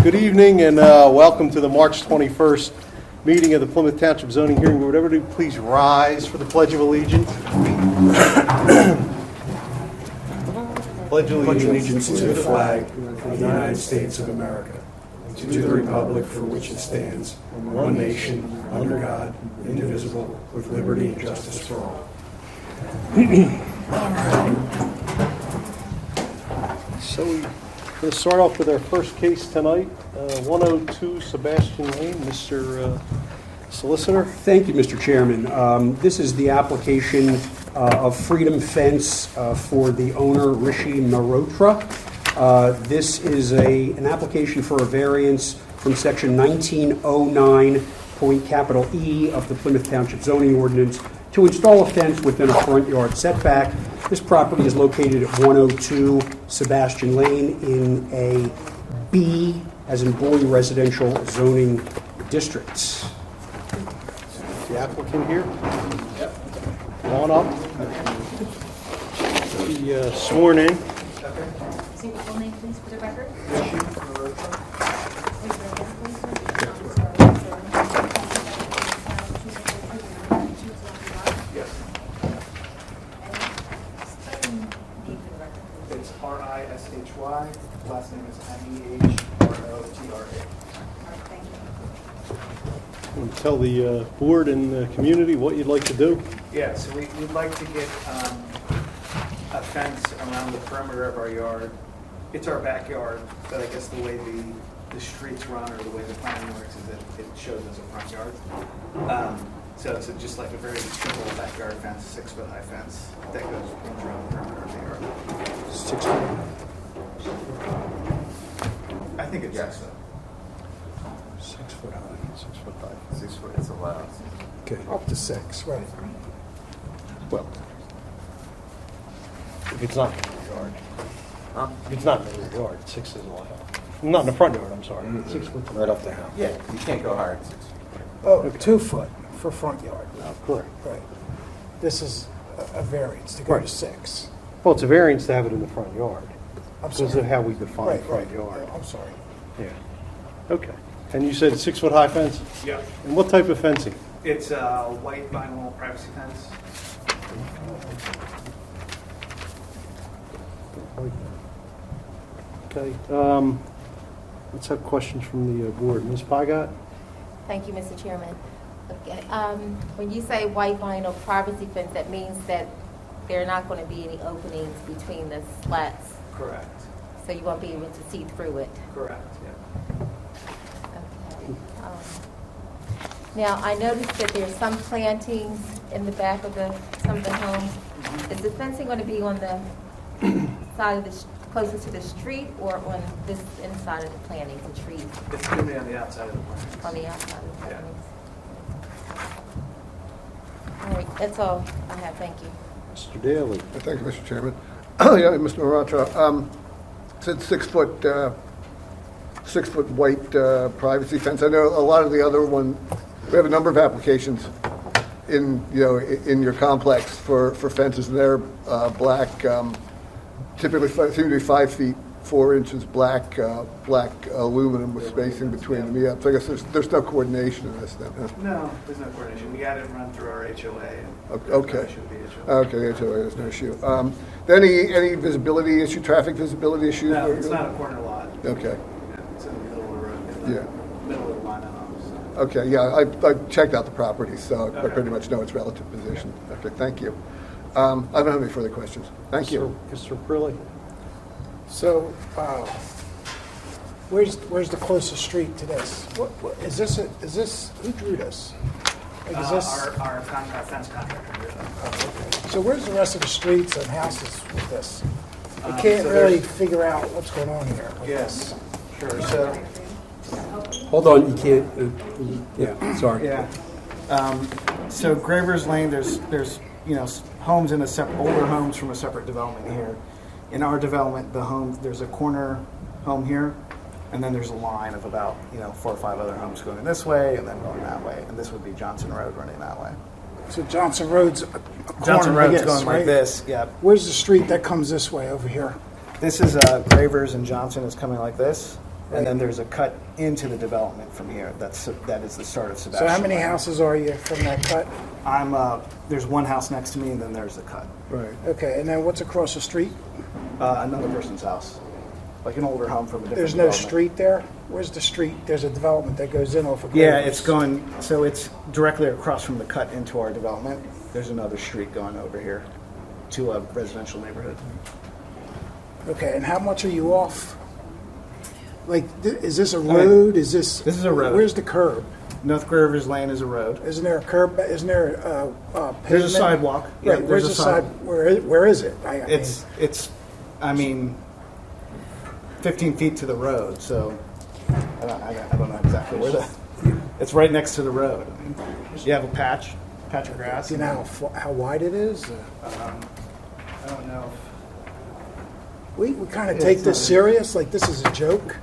Good evening and welcome to the March 21st meeting of the Plymouth Township Zoning Hearing Board. Everybody please rise for the Pledge of Allegiance. Pledge allegiance to the flag of the United States of America, and to the republic for which it stands, one nation, under God, indivisible, with liberty and justice for all. So we're going to start off with our first case tonight, 102 Sebastian Lane. Mr. Solicitor. Thank you, Mr. Chairman. This is the application of Freedom Fence for the owner, Rishi Mehrotra. This is an application for a variance from section 1909, point capital E of the Plymouth Township zoning ordinance to install a fence within a front yard setback. This property is located at 102 Sebastian Lane in a B, as in boy, residential zoning district. The applicant here. Yep. Come on up. Be sworn in. Say your full name, please, for the record. It's R-I-S-H-Y. Last name is M-E-H-R-O-T-R-A. Thank you. Want to tell the board and the community what you'd like to do? Yeah, so we'd like to get a fence around the perimeter of our yard. It's our backyard, but I guess the way the streets run or the way the planning works is that it shows as a front yard. So it's just like a very simple backyard fence, 6-foot high fence that goes around the perimeter of the yard. 6 foot. I think it's 6 foot. 6 foot high. 6 foot high. 6 foot is allowed. Okay. Up to 6, right. Well, if it's not in the rear yard. If it's not in the rear yard, 6 is allowed. Not in the front yard, I'm sorry. 6 foot right off the house. Yeah, you can't go higher than 6 feet. Oh, 2 foot for front yard. Correct. Right. This is a variance to go Right. to 6. Well, it's a variance to have it in the front yard. I'm Because sorry. of how we define Right, front right. yard. I'm sorry. Yeah. Okay. And you said 6 foot high fence? Yeah. And what type of fencing? It's a white vinyl privacy fence. Okay. Let's have questions from the board. Ms. Pygott? Thank you, Mr. Chairman. Okay, when you say white vinyl privacy fence, that means that there are not going to be any openings between the slats, Correct. so you won't be able to see through it. Correct, yeah. Okay. Now, I noticed that there's some plantings in the back of some of the homes. Is the fencing going to be on the side of closest to the street or on this inside of the plantings, the trees, It's going to be on the outside of the plant. on the outside of the Yeah. plantings? All right, that's all I have. Thank you. Mr. Daly? Thank you, Mr. Chairman. Yeah, Mr. Mehrotra, it's 6 foot, 6 foot white privacy fence. I know a lot of the other one. We have a number of applications in your complex for fences, and they're black. Typically, seem to be 5 feet 4 inches black aluminum with spacing between them. Yeah, so I guess there's no coordination in this then. Huh? No, there's no coordination. We had it run through our HOA. And Okay. there's no issue with the HOA. Okay, HOA, there's no issue. Any visibility issue, traffic visibility issues? No, it's not a corner lot. Okay. Yeah, it's in the middle of the road, in the middle of the line of homes. So. Okay, yeah, I checked out the property, so I Okay. pretty much know its relative position. Okay, thank you. I don't have any further questions. Thank you. Mr. Prilly? So, where's the closest street to this? What is this? Who drew this? Like, is this? Our fence contractor did that. So where's the rest of the streets and houses with this? I So can't really there's- figure out what's going on here. with Yes, this. sure. So, Hold on, you can't. Yeah, sorry. yeah. So Gravers Lane, there's homes in older homes from a separate development here. In our development, there's a corner home here, and then there's a line of about 4 or 5 other homes going this way and then going that way, and this would be Johnson Road running that way. So Johnson Road's a corner, Johnson I Road's guess, going right? like this. Yeah. Where's the street that comes this way over here? This is Gravers and Johnson is coming like this. And then there's a cut into the development from here. That is the start of So Sebastian. how many Lane. houses are you from that cut? There's one house next to me, and then there's the cut. Right. Okay, and then what's across the street? Another person's house, like an older home from a different There's no development. street there? Where's the street? There's a development that goes in off of Yeah, Clifford. it's going, so it's directly across from the cut into our development. There's another street going over here to a residential neighborhood. Okay, and how much are you off? Like, is this a road? Is this? This is a road. Where's the curb? North Rivers Lane is a road. Isn't there a curb? Isn't there a pavement? There's a sidewalk. Yeah, Right, where's there's the a side? Where is it? I mean, 15 feet to the road, so I don't know exactly where it's right next to the road. I mean, you have a patch of grass. Do you know how wide it is? I don't know. We kind of Yeah, take it's this not- serious, like this is a joke.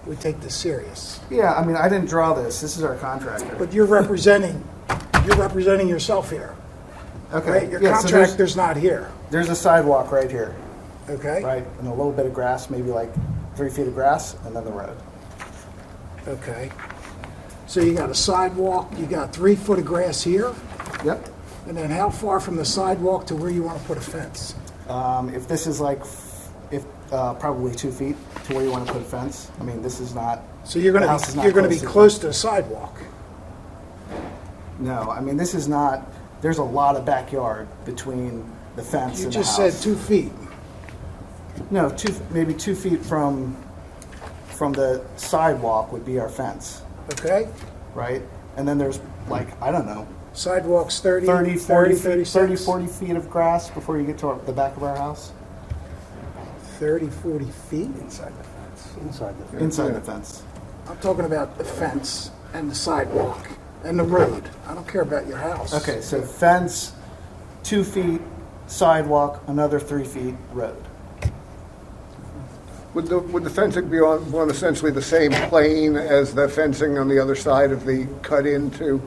We take this serious. Yeah, I mean, I didn't draw this. This is our contractor. But you're representing yourself here, Okay. right? Your yeah, so contractor's not here, there's a sidewalk right here, okay? right? And a little bit of grass, maybe like 3 feet of grass, and then the road. Okay. So you got a sidewalk, you got 3 foot of grass here, Yep. and then how far from the sidewalk to where you want to put a fence? If this is like, probably 2 feet to where you want to put a fence. I mean, this is not. So you're the going house is to not you're going to be the close to the sidewalk. No, I mean, this is not. There's a lot of backyard between the fence You and just the said house. 2 feet. No, maybe 2 feet from the sidewalk would be our fence, Okay? right? And then there's like, I don't know, Sidewalk's 30, 30, 40, 36? 30, 40 feet of grass before you get to the back of our house. 30, 40 feet? Inside the fence. Inside the fence. I'm talking about the fence and the sidewalk and the road. I don't care about your house. Okay, so fence, 2 feet, sidewalk, another 3 feet, road. Would the fencing be on essentially the same plane as the fencing on the other side of the cut into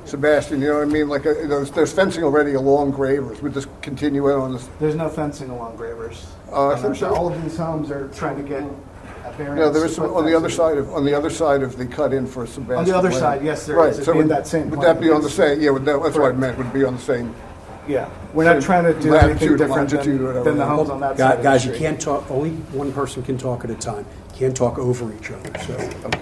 Sebastian? You know what I mean? Like, there's fencing already along Gravers. Would this continue it on this? There's no fencing along Gravers. I think so. All of these homes are trying to get a variance. No, there is to some put on the other fencing. side of the cut in for Sebastian. On the other Lane. side, yes, there right. is. It'd So be in would that same would plane. that be on the same? Yeah, that's what I Correct. meant. Would be on the same. Yeah, we're not trying to do anything Latitude, different longitude, than whatever. the homes on that side of the Guys, you street. can't talk, only one person can talk at a time. Can't talk over each other, so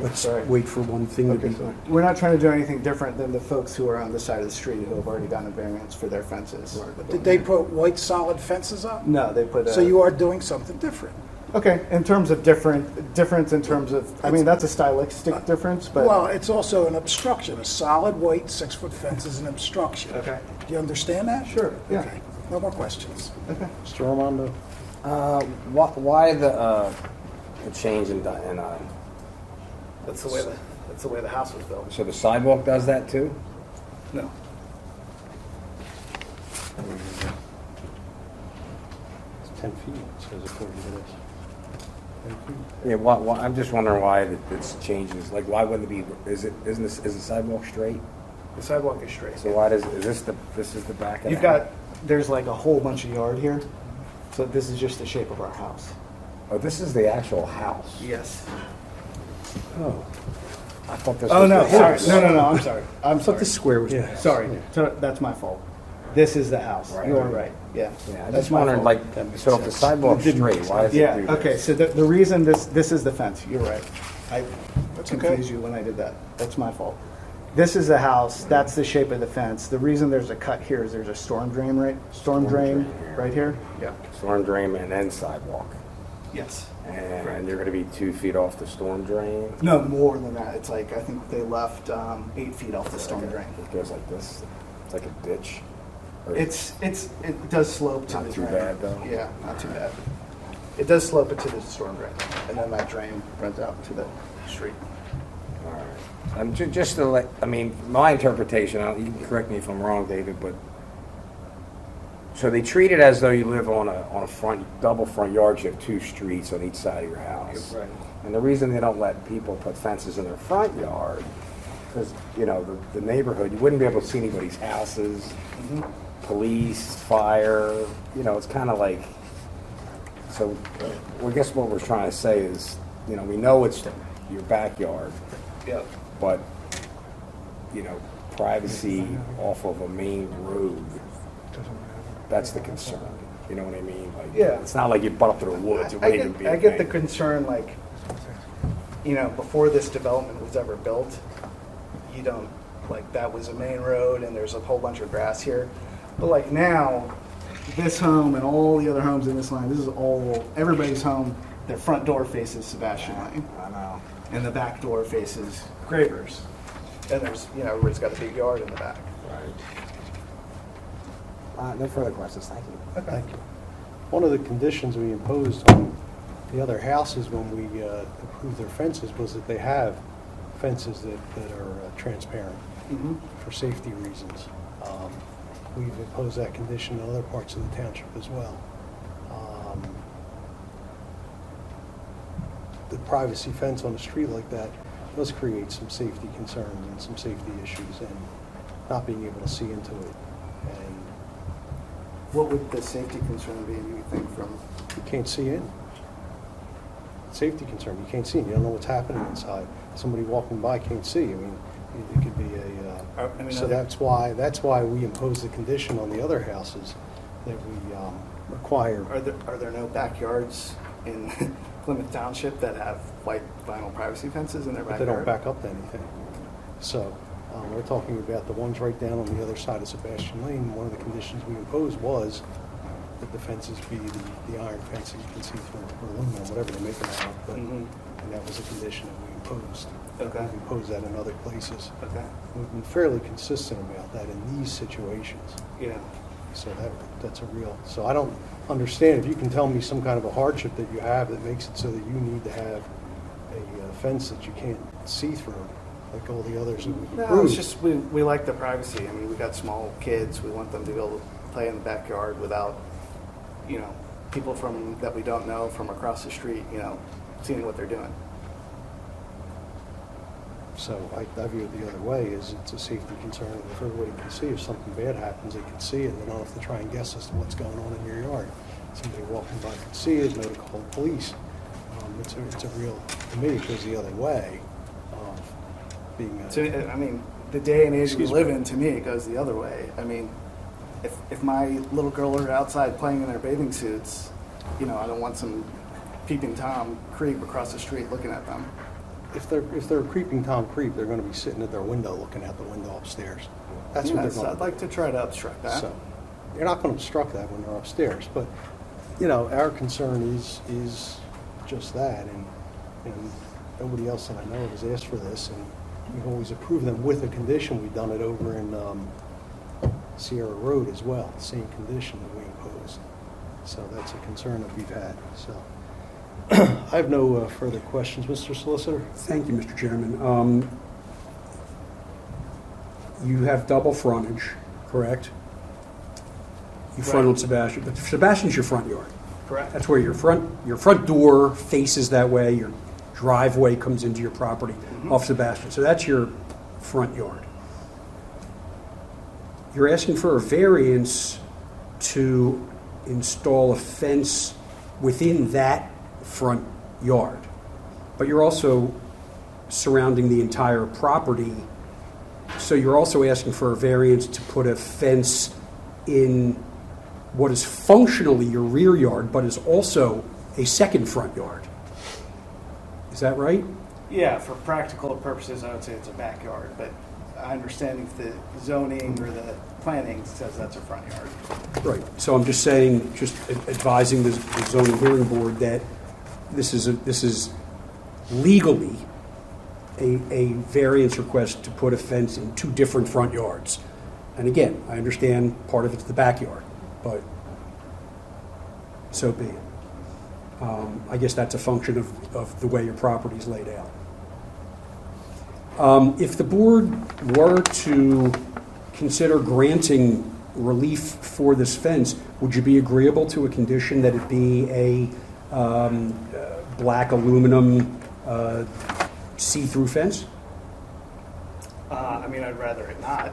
let's sorry. wait for one thing to Okay, be. sorry. We're not trying to do anything different than the folks who are on the side of the street who have already gotten a variance for their fences. Did they put white solid fences up? No, they put. So you are doing something different. Okay, in terms of difference in terms of, I mean, that's a stylistic difference, but. Well, it's also an obstruction. A solid white 6 foot fence is an obstruction. Okay. Do you understand that? Sure, yeah. Okay. No more questions. Okay. Mr. Armando? Why the change in That's the way the house was built. so the sidewalk does that too? No. It's 10 feet, it says according to this. 10 feet. Yeah, why, I'm just wondering why it's changes. Like, why wouldn't it be? Is the sidewalk straight? The sidewalk is straight. So why is this the back? Of You've the house? got, there's like a whole bunch of yard here, so this is just the shape of our house. Oh, this is the actual house. Yes. Oh, I thought this. Oh, was no, the sorry, house. no, I'm sorry. I'm I thought sorry. the square was. Yeah. Sorry, so that's my fault. This is the house. Right. You are right, yeah. Yeah, I That's just my wondered, fault. like, so if the sidewalk's straight, why does it Yeah, do okay, this? so the reason this is the fence, you're right. I That's okay. confused you when I did that. That's my fault. This is the house, that's the shape of the fence. The reason there's a cut here is there's a storm drain drain here. right here? Yeah. Storm drain and then sidewalk, Yes. and you're going to be 2 feet off the storm drain. No, more than that. It's like, I think they left 8 feet off the storm drain. It goes like this. It's like a ditch. Or- It does slope to Not the too drain. bad, though. Yeah, not too bad. It does slope it to the storm drain, and then that drain runs out into the street. All right. Just to let, I mean, my interpretation, you can correct me if I'm wrong, David, but so they treat it as though you live on a double front yard. You have 2 streets on each side of your house. Right. And the reason they don't let people put fences in their front yard, because, you know, the neighborhood, you wouldn't be able to see anybody's houses, police, fire, you know, it's kind of like, so I guess what we're trying to say is you know, we know it's your backyard, Yep. but, you know, privacy off of a main road, that's the concern. You know what I mean? Like, Yeah. it's not like you butt up to the woods. It I wouldn't even be a I get the thing. concern, like, you know, before this development was ever built, you don't, like, that was a main road and there's a whole bunch of grass here. But like now, this home and all the other homes in this line, this is all, everybody's home, their front door faces Sebastian Lane. I know. And the back door faces Gravers. And there's, you know, everybody's got a big yard in the back. Right. No further questions. Thank you. Thank you. One of the conditions we imposed on the other houses when we approved their fences was that they have fences that are transparent for safety reasons. We've imposed that condition in other parts of the township as well. The privacy fence on a street like that does create some safety concerns and some safety issues, and not being able to see into it. And What would the safety concern be, you think, from? you can't see in. Safety concern, you can't see in. You don't know what's happening inside. Somebody walking by can't see. I mean, it could be so that's why we impose the condition on the other houses that we require. Are there no backyards in Plymouth Township that have white vinyl privacy fences in their But they backyard? don't back up to anything. So we're talking about the ones right down on the other side of Sebastian Lane. One of the conditions we imposed was that the fences be the iron fence that you can see through, or aluminum, whatever they make them out of. But, Mhm. and that was a condition that we imposed. Okay. We've imposed that in other places. Okay, We've been fairly consistent about that in these situations. yeah. So that's a real, so I don't understand, if you can tell me some kind of a hardship that you have that makes it so that you need to have a fence that you can't see through, like all the others that we've No, it's approved. just, we like the privacy. I mean, we got small kids, we want them to be able to play in the backyard without, you know, people that we don't know from across the street, you know, seeing what they're doing. So I view it the other way, is it's a safety concern. If everybody can see, if something bad happens, they can see it. They don't have to try and guess as to what's going on in your yard. Somebody walking by can see it, know to call the police. It's a real, to me, it goes the other way of being So, I mean, the day and age we Excuse live me. in, to me, it goes the other way. I mean, if my little girl are outside playing in their bathing suits, you know, I don't want some peeping Tom creep across the street looking at them. If they're creeping Tom creep, they're going to be sitting at their window looking out the window upstairs. That's what they're So going I'd to like to try to obstruct do. that. So you're not going to obstruct that when they're upstairs, but you know, our concern is just that, and nobody else that I know has asked for this, and we've always approved them with a condition. We've done it over in Sierra Road as well, the same condition that we imposed. So that's a concern that we've had. So I have no further questions, Mr. Solicitor. Thank you, Mr. Chairman. You have double frontage, correct? You front on Sebastian, but Sebastian's your front yard. Correct. That's where your front door faces that way, your driveway comes into your property off Sebastian. So that's your front yard. You're asking for a variance to install a fence within that front yard. But you're also surrounding the entire property. So you're also asking for a variance to put a fence in what is functionally your rear yard, but is also a second front yard. Is that right? Yeah, for practical purposes, I would say it's a backyard, but I understand if the zoning or the planning says that's a front yard. Right. So I'm just saying, just advising the zoning hearing board that this is legally a variance request to put a fence in two different front yards. And again, I understand part of it's the backyard, but so be it. I guess that's a function of the way your property is laid out. If the board were to consider granting relief for this fence, would you be agreeable to a condition that it be a black aluminum see-through fence? I mean, I'd rather it not.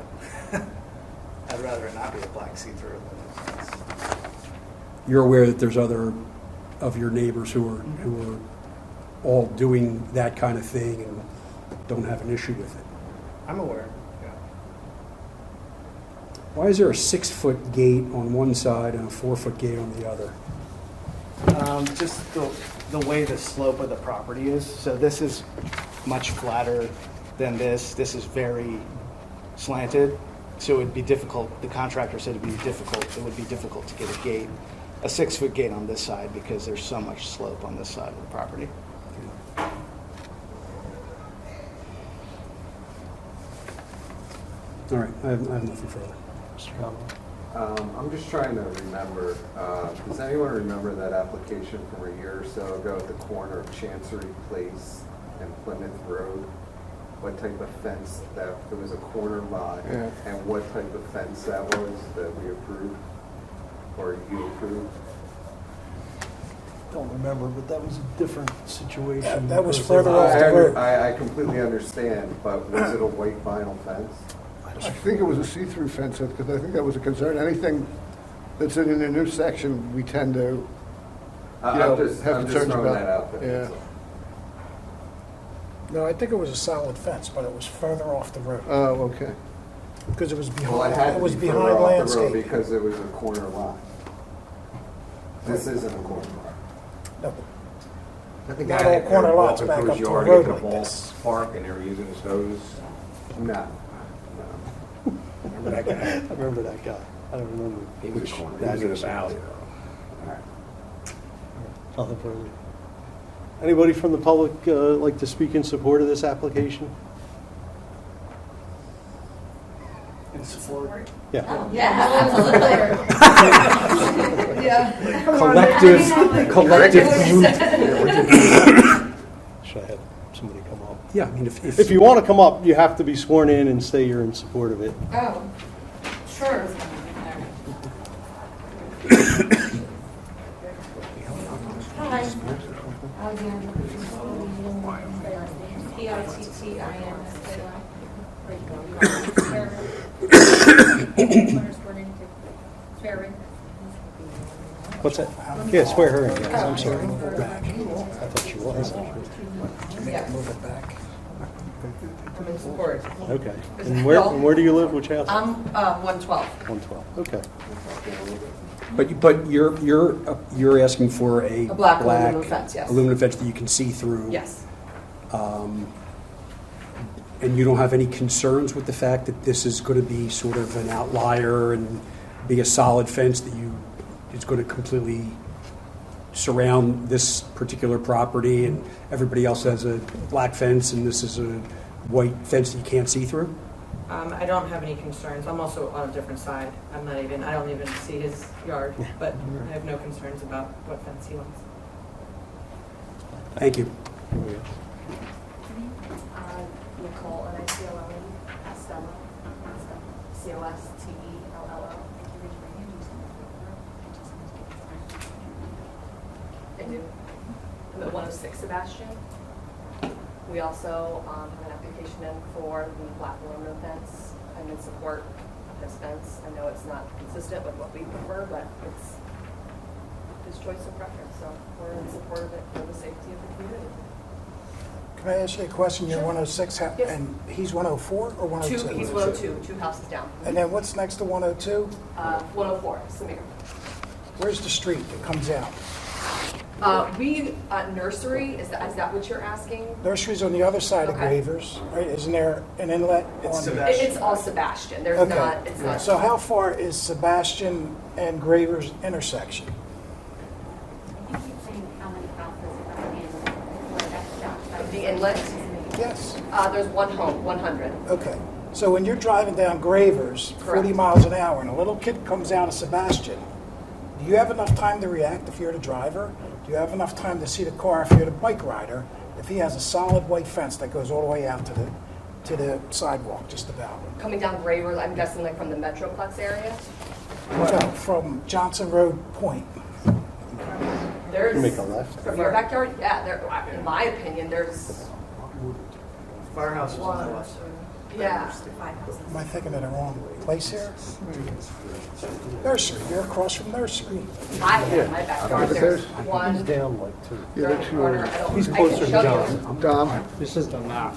I'd rather it not be a black see-through than a fence. You're aware that there's other of your neighbors who are all doing that kind of thing and don't have an issue with it. I'm aware, yeah. Why is there a 6-foot gate on one side and a 4-foot gate on the other? Just the way the slope of the property is. So this is much flatter than this. This is very slanted. So it would be difficult, the contractor said it would be difficult to get a gate, a 6-foot gate on this side because there's so much slope on this side of the property. All right, I have nothing further. Mr. Conlon? I'm just trying to remember, does anyone remember that application from a year or so ago at the corner of Chancery Place and Plymouth Road? What type of fence that, it was a corner lot, Yeah. and what type of fence that was that we approved, or you approved? Don't remember, but that was a different situation. That was because further they- off the road. I completely understand, but was it a white vinyl fence? I think it was a see-through fence, because I think that was a concern. Anything that's in an intersection, we tend to, you know, I'm just have concerns throwing about. that out there. Yeah. that's all. No, I think it was a solid fence, but it was further off the road Oh, okay. because it was Well, it behind. had It to was be further behind off the road landscape. because it was a corner lot. This isn't a corner lot. No, I think Not I all had corner to lots walk back through up his to a yard, road get to like the this. Park, and they were using his hose. No. Remember that guy? I remember that guy. I don't remember. He was which corner. He that was in the is. valley, though. Nothing further. Anybody from the public like to speak in support of this application? In support. Yeah. Collective group. Should I have somebody come up? Yeah, I mean, If you want to come up, you have to be sworn in and say you're in support of it. Oh, sure. Hi. Alexander. P-I-T-T-I-N. What's that? Yeah, swear her in. Yes, I'm sorry. I thought she was. Yeah, Move it back. I'm in support. Okay. And where do you live? Which house? I'm 112. 112. Okay. But you're asking for a A black aluminum fence, yes. aluminum fence that you can see through. Yes. And you don't have any concerns with the fact that this is going to be sort of an outlier and be a solid fence that is going to completely surround this particular property, and everybody else has a black fence and this is a white fence that you can't see through? I don't have any concerns. I'm also on a different side. I don't even see his yard, but I have no concerns about what fence he wants. Thank you. Nicole, N-I-C-O-L-E, Costello, C-O-S-T-E-L-L-O. I do. I'm at 106 Sebastian. We also have an application in for the black aluminum fence. I'm in support of this fence. I know it's not consistent with what we prefer, but it's his choice and preference, so we're in support of it for the safety of the community. Can I ask you a question? You're Sure. 106, Yes. and he's 104 or 102? He's 102, 2 houses down. And then what's next to 102? 104, Samir. Where's the street that comes out? Nursery, is that what you're asking? Nursery's on the other side of Okay. Gravers, right? Isn't there an inlet? It's on- Sebastian. It's all Sebastian, there's Okay. not, it's not. So how far is Sebastian and Gravers intersection? The inlet, Yes. there's one home, 100. Okay. So when you're driving down Gravers, 40 Correct. miles an hour, and a little kid comes out of Sebastian, do you have enough time to react if you're the driver? Do you have enough time to see the car if you're the bike rider? If he has a solid white fence that goes all the way out to the sidewalk, just about. Coming down Gravers, I'm guessing like from the Metroplex area? No, from Johnson Road Point. There's. You make a left. From your backyard? Yeah, there, in my opinion, there's Firehouse is on the left. Yeah. Am I thinking of the wrong place here? Nursery, you're across from nursery. I have my backyard, there's He's one. He's down like 2. Yeah, that's corner. yours. I don't- He's I closer can to show John. you. Dom, This is the map.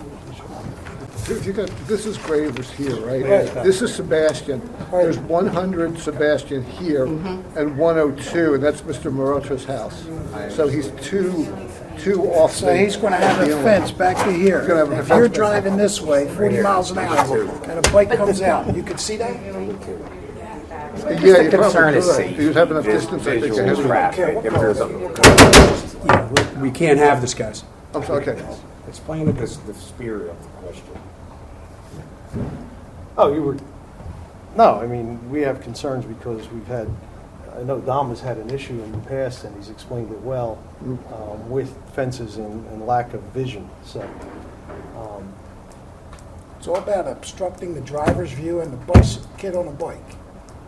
if you got, this is Gravers here, right? Right. This is Sebastian. There's 100 Sebastian here and 102, and that's Mr. Marotra's house. So he's two off. So he's going to have a fence back to here. Gonna have a If fence you're back driving this way, 40 miles an hour, and a bike comes out, you could see that? Yeah, The you concern probably is could. safety. You'd have enough distance, I think, Visual ahead of you. traffic. If there's a, Yeah, we can't have this, guys. I'm sorry, okay. explain the spirit of the question. Oh, you were, no, I mean, we have concerns because we've had, I know Dom has had an issue in the past, and he's explained it well, with fences and lack of vision, so. It's all about obstructing the driver's view and the kid on a bike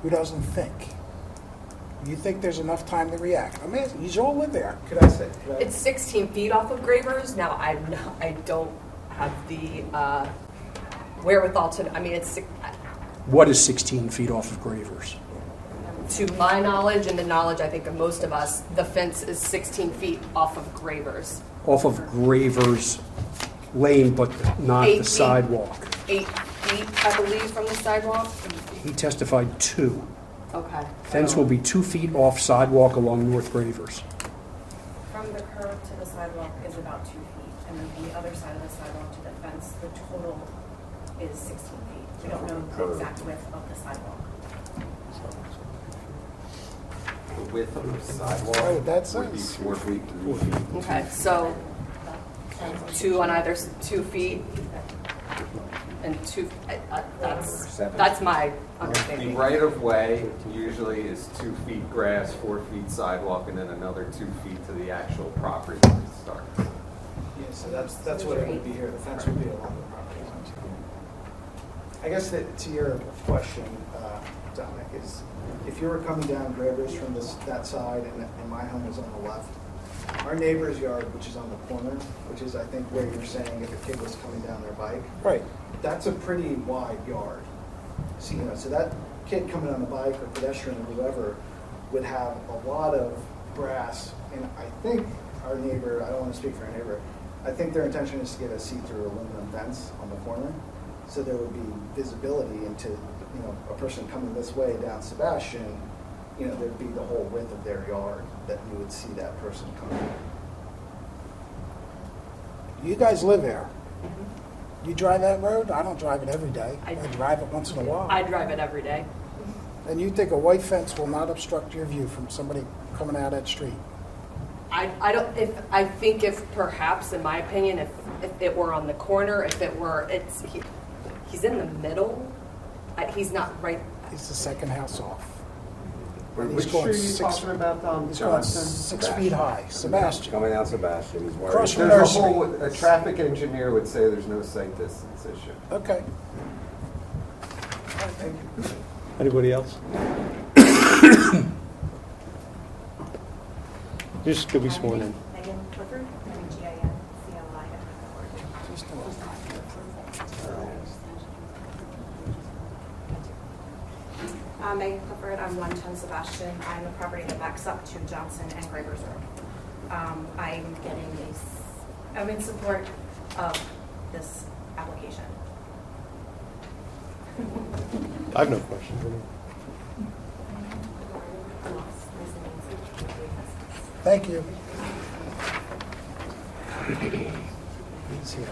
who doesn't think. You think there's enough time to react? I mean, you all live there. Could I say? It's 16 feet off of Gravers. Now, I don't have the wherewithal to, I mean, it's, What is 16 feet off of Gravers? to my knowledge and the knowledge, I think, of most of us, the fence is 16 feet off of Gravers. Off of Gravers Lane, but not 8 the feet. sidewalk. 8 feet, I believe, from the sidewalk. He testified 2. Okay. Fence will be 2 feet off sidewalk along North Gravers. From the curb to the sidewalk is about 2 feet, and then the other side of the sidewalk to the fence, the total is 16 feet. We don't know the exact width of the sidewalk. The width of the sidewalk Right, that's would be us. 4 feet, 3 feet. Okay, so 2 on either 2 feet and 2, that's my The understanding. right-of-way usually is 2 feet grass, 4 feet sidewalk, and then another 2 feet to the actual property line starts. Yeah, so that's what it would be here, the fence would be along the property line. I guess that to your question, Dominic, is if you were coming down Gravers from that side and my home is on the left, our neighbor's yard, which is on the corner, which is I think where you're saying if a kid was coming down their bike, Right. that's a pretty wide yard. So, so that kid coming on the bike or pedestrian or whoever would have a lot of grass. And I think our neighbor, I don't want to speak for our neighbor, I think their intention is to get a see-through aluminum fence on the corner. So there would be visibility into, a person coming this way down Sebastian, there'd be the whole width of their yard that you would see that person coming. You guys live there. You drive that road? I don't drive it every day. I drive it once in a while. I drive it every day. And you think a white fence will not obstruct your view from somebody coming out that street? I think if perhaps, in my opinion, if it were on the corner, if it were, he's in the middle. He's not right. He's the second house off. Which street are you talking about, He's going 6 feet high. Sebastian. Coming down Sebastian, he's worried. Across from There's nursery. a traffic engineer would say there's no sight distance issue. Okay. Anybody else? Just could be sworn in. Megan Clifford, Megan Megan Clifford, I'm 110 Sebastian. I'm the property that backs up to Johnson and Gravers Road. I'm in support of this application. I have no questions. Thank you. He's here.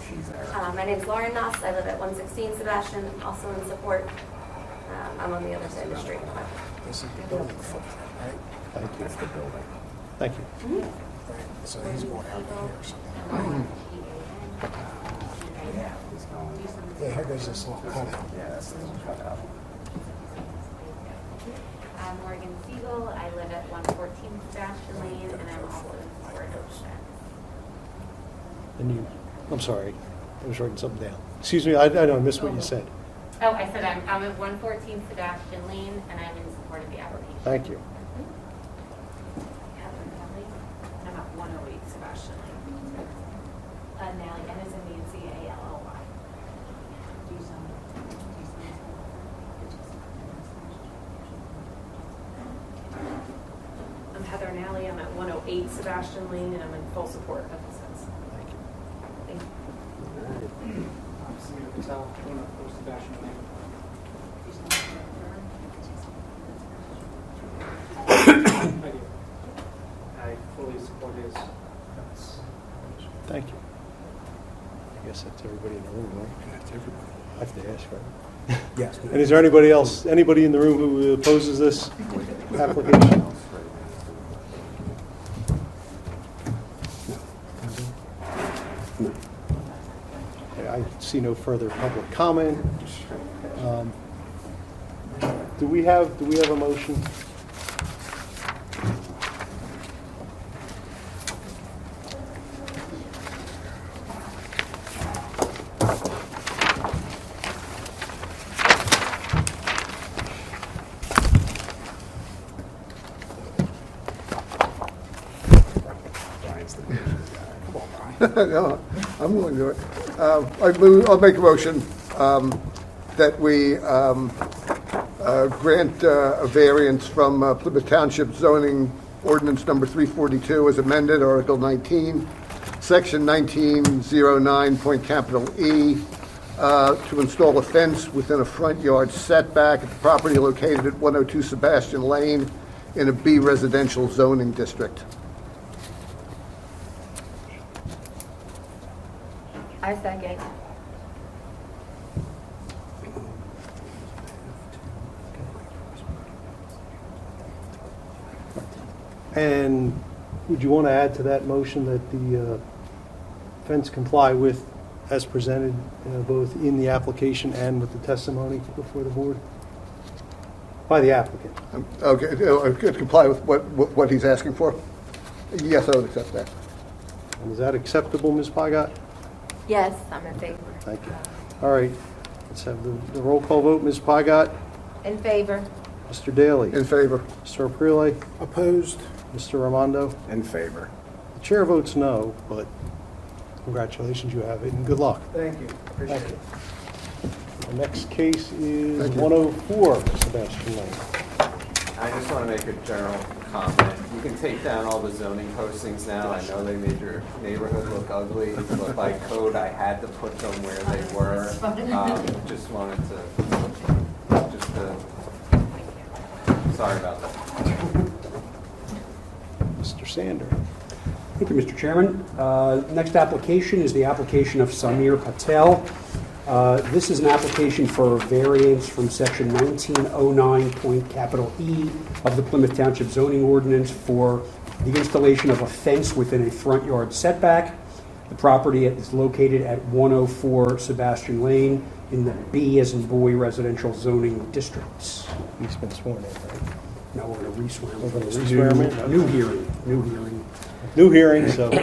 She's there. My name's Lauren Noss. I live at 116 Sebastian, also in support. I'm on the other side of the street. This is the building footprint, right? Thank you. That's the building. Thank you. Right. So he's going out here or something. Yeah, here goes this little cutout. Yeah, that's the cutout. I'm Morgan Siegel. I live at 114 Sebastian Lane, and I'm also in support of that. And I'm sorry, I was writing something down. Excuse me, I missed what you said. Oh, I said I'm at 114 Sebastian Lane, and I'm in support of the application. Thank you. Catherine Kelly. I'm at 108 Sebastian Lane. Nally, N as in Nancy, A-L-L-Y. 8 Sebastian Lane, and I'm in full support of this fence. Thank you. Thank you. Samir Patel, owner of Sebastian Lane. I do. I fully support his fence. Thank you. I guess that's everybody in the room, right? That's everybody. I have to ask, right? Yes. And is there anybody else, anybody in the room who opposes this application? Okay, I see no further public comment. Do we have a motion? No, I'm willing to do it. I'll make a motion that we grant a variance from Plymouth Township zoning ordinance number 342 as amended, Article 19, Section 1909, point capital E, to install a fence within a front yard setback at the property located at 102 Sebastian Lane in a B residential zoning district. I second. And would you want to add to that motion that the fence comply with, as presented, both in the application and with the testimony before the board? By the applicant. Okay, comply with what he's asking for? Yes, I would accept that. And is that acceptable, Ms. Pygott? Yes, I'm in favor. Thank you. All right, let's have the roll call vote. Ms. Pygott? In favor. Mr. Daly? In favor. Mr. Aprile? Opposed? Mr. Ramondo? In favor. The chair votes no, but congratulations, you have it, and good luck. Thank you. Appreciate Thank it. you. The next case is Thank you. 104 Sebastian Lane. I just want to make a general comment. You can take down all the zoning postings now. I know they made your neighborhood look ugly, but by code, I had to put them where they were. Just wanted to, sorry about that. Mr. Sander. Thank you, Mr. Chairman. Next application is the application of Samir Patel. This is an application for a variance from section 1909, point capital E of the Plymouth Township zoning ordinance for the installation of a fence within a front yard setback. The property is located at 104 Sebastian Lane in the B as in boy residential zoning districts. He's been sworn in, right? Now we're going to re-swear him. We're gonna This re-swear him in? New hearing, new hearing. New hearing, so So,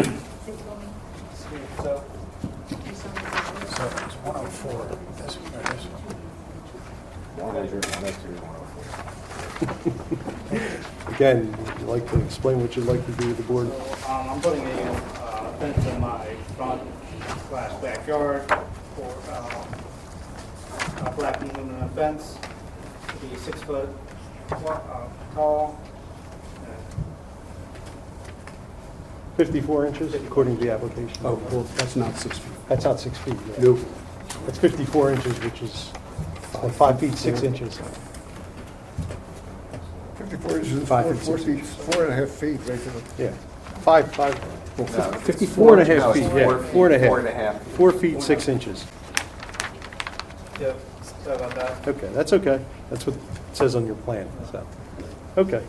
So it's 104. This again, would you like to explain what you'd like to do with the board? I'm putting a fence in my front/backyard for a black aluminum fence. It'll be 6 foot tall. 54 inches, according to the application. Oh, well, that's not 6 feet. That's not 6 feet. Yeah. Nope. That's 54 inches, which is 5 feet 6 inches. 54 inches, 5 4 feet, feet, 4.5 feet, basically. Yeah. 5, No, 54 and a half no, feet, it's yeah, 4 feet, 4.5. 4.5. 4 feet 6 inches. Yep, sorry about that. Okay, that's okay. That's what it says on your plan, so, okay.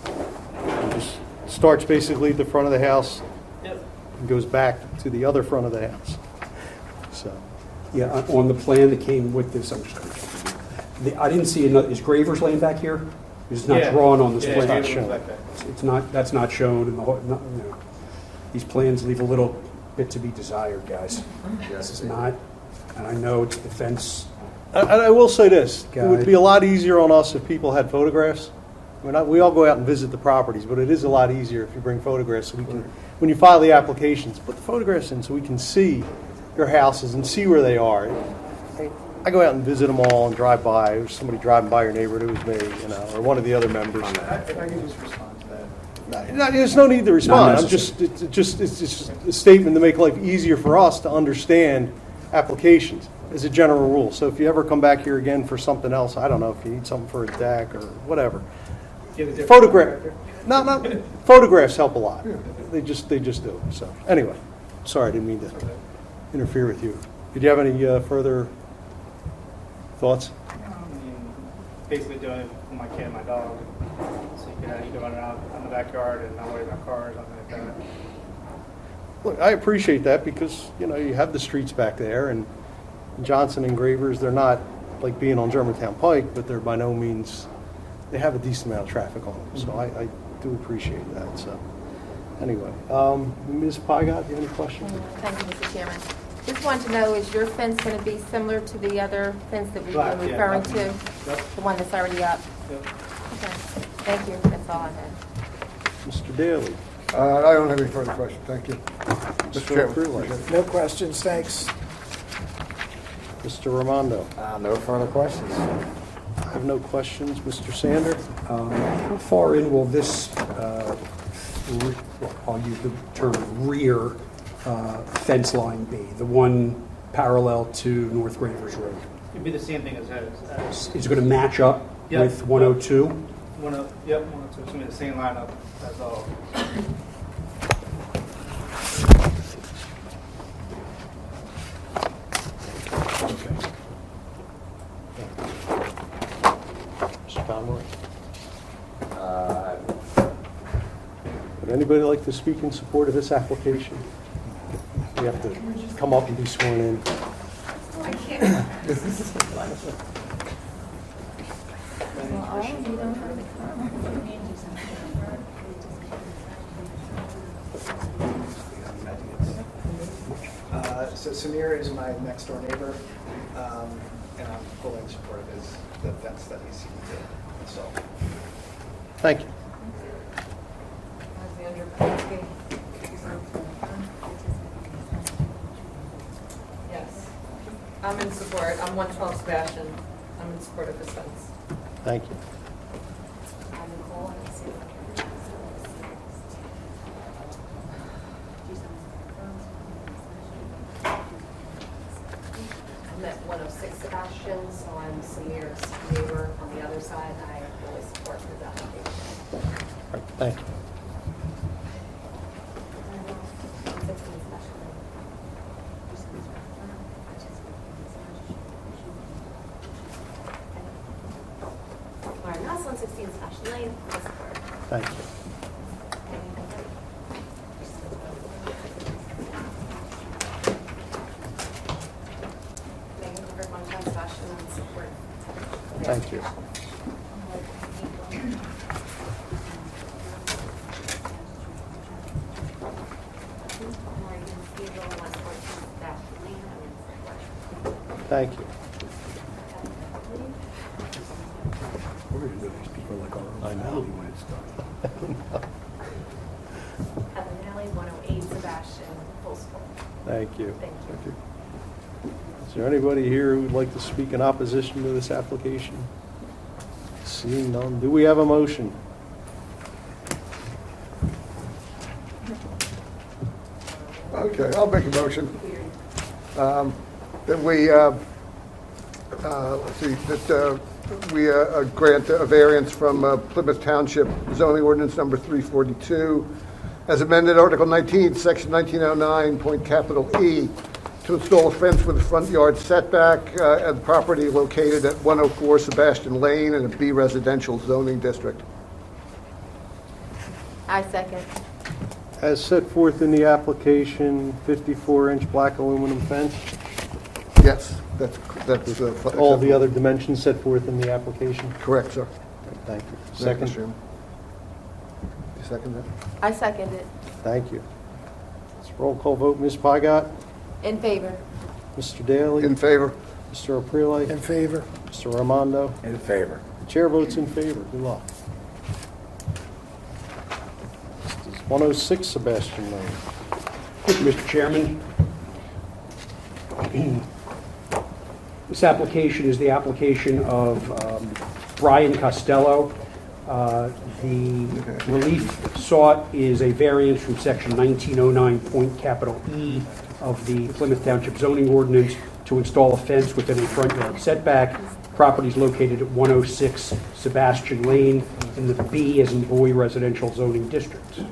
It just starts basically at the front of the house Yep. and goes back to the other front of the house. So, Yeah, on the plan that came with this, I'm just going to check it. I didn't see another, is Gravers Lane back here? It's not Yeah. drawn on this Yeah, plan. it's not back there. It's not, that's not shown in the whole, no. These plans leave a little bit to be desired, guys. This is not, and I know it's the fence. and I will say this, it would be a lot easier on us if people had photographs. I mean, we all go out and visit the properties, but it is a lot easier if you bring photographs so we can, when you file the applications, put the photographs in so we can see your houses and see where they are. I go out and visit them all and drive by. There's somebody driving by your neighborhood, it was me, or one of the other members. If I could just respond to that. There's no need to respond. I'm necessary. just, it's just a statement to make life easier for us to understand applications as a general rule. So if you ever come back here again for something else, I don't know, if you need something for a deck or whatever. Photographs help a lot. They just do. So anyway, sorry, I didn't mean to interfere with you. Did you have any further thoughts? Basically doing it for my kid and my dog. So you can run around in the backyard and not worry about cars, something like that. Look, I appreciate that because, you have the streets back there, and Johnson Engravers, they're not like being on Germantown Pike, but they're by no means, they have a decent amount of traffic on them. So I do appreciate that. So anyway, Ms. Pygott, do you have any questions? Thank you, Mr. Chairman. Just wanted to know, is your fence going to be similar to the other fence that we've been referring to? Yep. The one that's already up? Yep. Okay, thank you, that's all I had. Mr. Daly? I don't have any further questions, thank you. Mr. Chairman. Aprile? No questions, thanks. Mr. Ramondo? No further questions. I have no questions. Mr. Sander? How far in will this, I'll use the term rear fence line be? The one parallel to North Gravers Road? It'd be the same thing as Is it going to match up Yep. with 102? 102. It's going to be the same lineup. That's all. Mr. Conroy? Would anybody like to speak in support of this application? You have to come up and be sworn in. So Samir is my next door neighbor, and I'm fully in support of the fence that he's seeking to install. Thank you. Yes. I'm in support. I'm 112 Sebastian. I'm in support of this fence. Thank you. I'm at 106 Sebastian, so I'm Samir's neighbor on the other side. I fully support his application. All right, thank you. 116 Sebastian. Lauren Nuss, 116 Sebastian Lane, full support. Thank you. Megan Clifford, 110 Sebastian, in support. Thank you. Morgan Cathedral, 114 Sebastian Lane, I'm in support. Thank you. We're going to do these people like our own I know. family when it's done. Heather Nally, 108 Sebastian, full support. Thank you. Thank you. Is there anybody here who would like to speak in opposition to this application? Seeing none, do we have a motion? Okay, I'll make a motion. That we, let's see, that we grant a variance from Plymouth Township zoning ordinance number 342, as amended Article 19, Section 1909, point capital E, to install a fence with a front yard setback at the property located at 104 Sebastian Lane in a B residential zoning district. I second. As set forth in the application, 54-inch black aluminum fence, Yes, that's all the other dimensions set forth in the application? correct, sir. Thank you. Thank you, Mr. Second? Chairman. You second that? I second it. Thank you. Let's roll call vote. Ms. Pygott? In favor. Mr. Daly? In favor? Mr. Aprile? In favor? Mr. Ramondo? In favor. The chair votes in favor. Good luck. This is 106 Sebastian Lane. Thank you, Mr. Chairman. This application is the application of Brian Costello. The relief sought is a variance from section 1909 point capital E of the Plymouth Township zoning ordinance to install a fence within a front yard setback. Property is located at 106 Sebastian Lane in the B as in boy residential zoning district. Nicole?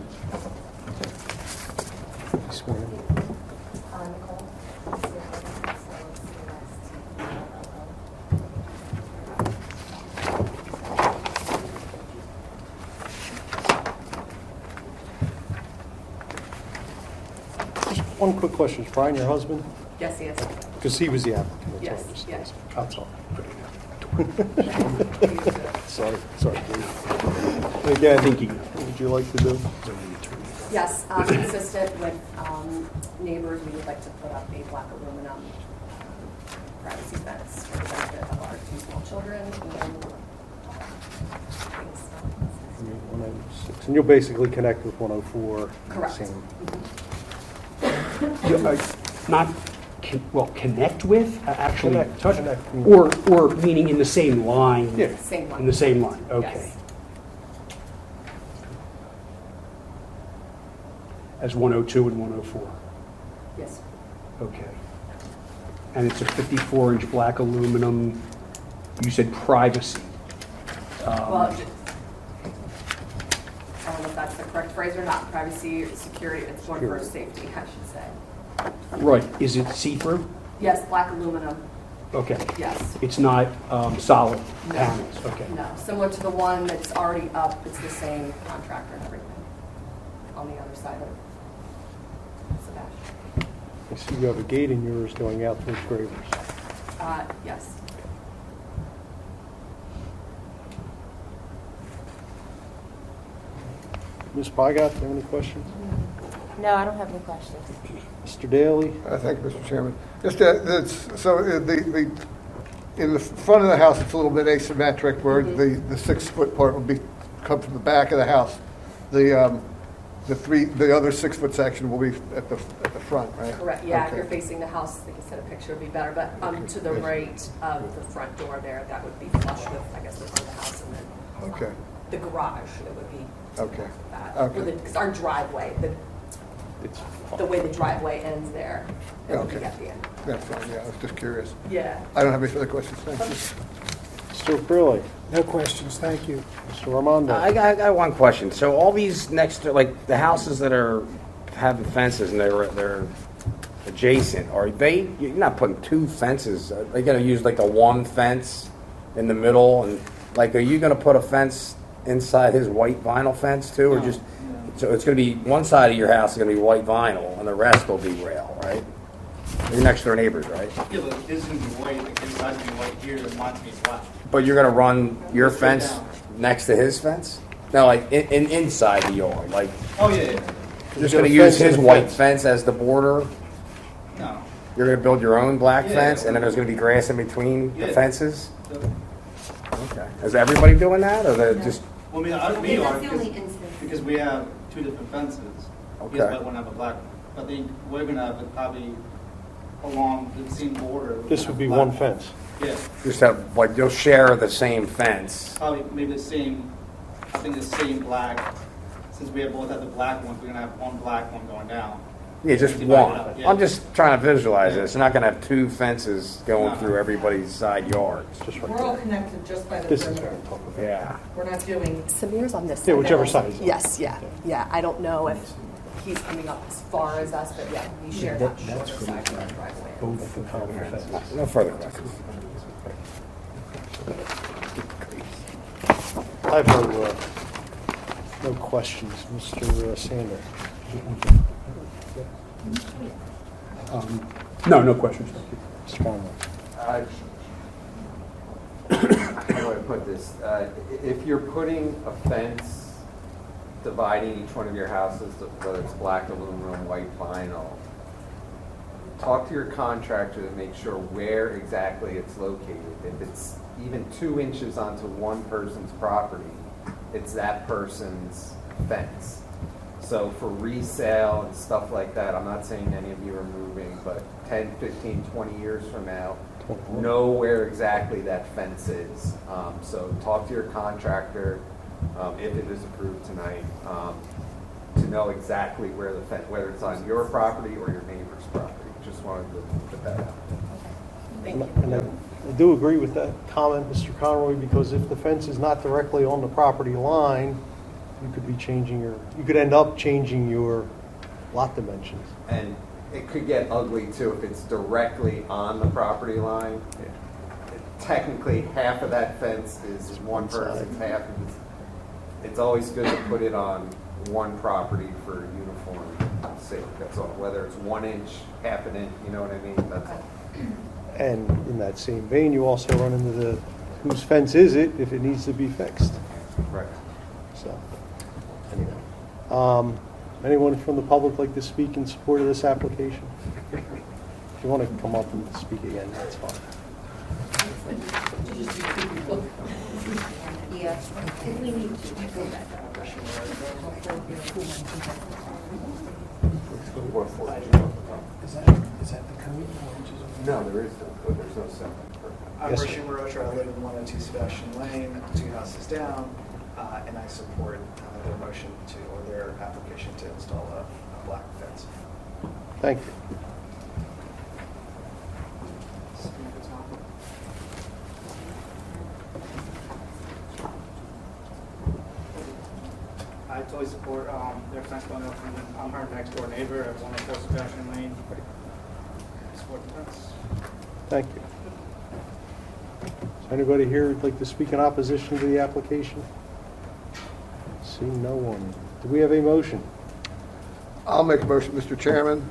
Just one quick question. Is Brian your husband? Yes, he is. Because he was the applicant. Yes, That's all. yes. That's all. Sorry. Again, what would you like to do? Yes, consistent with neighbors, we would like to put up a black aluminum privacy fence for the benefit of our 2 small children and things. 106. And you'll basically connect with 104. Correct. Same. Not, connect with, actually Connect, touch, connect. or meaning in the same line? Yeah. Same one. In the same line, okay. Yes. As 102 and 104, Yes. okay. And it's a 54-inch black aluminum, you said privacy. Well, I don't know if that's the correct phrase or not. Privacy, security, it's more for safety, I should say. Right, is it see-through? Yes, black aluminum, Okay. yes. It's not solid No. panels, okay. No, similar to the one that's already up, it's the same contractor and everything on the other side of Sebastian. I see you have a gate in yours going out towards Gravers. Yes. Ms. Bygott, do you have any questions? No, I don't have any questions. Mr. Daly? Thank you, Mr. Chairman. Just, in the front of the house, it's a little bit asymmetric, where the 6-foot part will come from the back of the house. The other 6-foot section will be at the front, right? Correct, yeah, if Okay. you're facing the house, I think you said a picture would be better, but to the right of the front door there, that would be flush with, I guess, the front of the house, and then Okay, the garage, it would be okay. that. Okay. Because our driveway, the way the driveway ends there, it would be Okay. at the end. That's fine, yeah, I was just curious. Yeah. I don't have any further questions, thank you. Mr. Aprilli? No questions, thank you. Mr. Armando? I got one question. So all these next to, like, the houses that are having fences and they're adjacent, are they, you're not putting 2 fences, are they gonna use like the one fence in the middle? And like, are you gonna put a fence inside his white vinyl fence too, or No, just, no. so it's gonna be, one side of your house is gonna be white vinyl and the rest will be rail, right? You're next door neighbors, right? Yeah, but this is gonna be white, like this side's gonna be white here, and mine's gonna be black. But you're gonna run your Let's go fence down. next to his fence? No, like inside the yard, like Oh, yeah, you're just got gonna a use fence and his a white fence. fence as the border? no. You're gonna build your own black Yeah. fence, and then there's gonna be grass in between the Yeah. fences? So, Okay. Is everybody doing that, or they just, well, I mean, we are, That's the only because, instance. because we have 2 different fences. Okay. Yes, but one have a black one. I think we're gonna have it probably along the same border. we're This gonna would be have one black. fence. Yeah, just have, like, you'll share the same fence? probably maybe the same, I think the same black. Since we both have the black ones, we're gonna have one black one going down. Yeah, just Divide it one. up, yeah. I'm just trying to visualize this. You're not gonna have 2 fences going No. through everybody's side yards. Just right We're all there. connected just by the This is what perimeter. I'm talking about. Yeah. We're not doing, Samir's on this side. Yeah, whichever side he's on. Yes, yeah. I don't know if he's coming up as far as us, but yeah, we share that shorter side of our driveway. Both the common fence. No further questions. I have no questions. Mr. Sander? No questions, thank you. Mr. Conlon? How do I put this? If you're putting a fence dividing each one of your houses, whether it's black aluminum, white vinyl, talk to your contractor to make sure where exactly it's located. If it's even 2 inches onto one person's property, it's that person's fence. So for resale and stuff like that, I'm not saying any of you are moving, but 10, 15, 20 years from now, know where exactly that fence is. So talk to your contractor if it is approved tonight, to know exactly where the fence, whether it's on your property or your neighbor's property. Just wanted to put that out. Thank you. And I do agree with that comment, Mr. Conroy, because if the fence is not directly on the property line, you could be changing you could end up changing your lot dimensions. And it could get ugly too if it's directly on the property line. Technically, half of that fence is one person's, half is, it's always good to put it on one property for uniform sake, that's all. Whether it's 1 inch, half an inch, you know what I mean? That's all. And in that same vein, you also run into the whose fence is it if it needs to be fixed. Right. So, anyway. Anyone from the public like to speak in support of this application? If you want to come up and speak again, that's fine. Yeah, if we need to go back up. Is that the code? No, there is no code, there's no setback. I'm Yes, sir. Rishi Marotra. I live in 102 Sebastian Lane, 2 houses down, and I support their motion to, or their application to install a black fence. Thank you. I totally support their fence going up, and I'm her next door neighbor at 104 Sebastian Lane. Support the fence. Thank you. Is anybody here who'd like to speak in opposition to the application? Seeing no one. Do we have a motion? I'll make a motion, Mr. Chairman.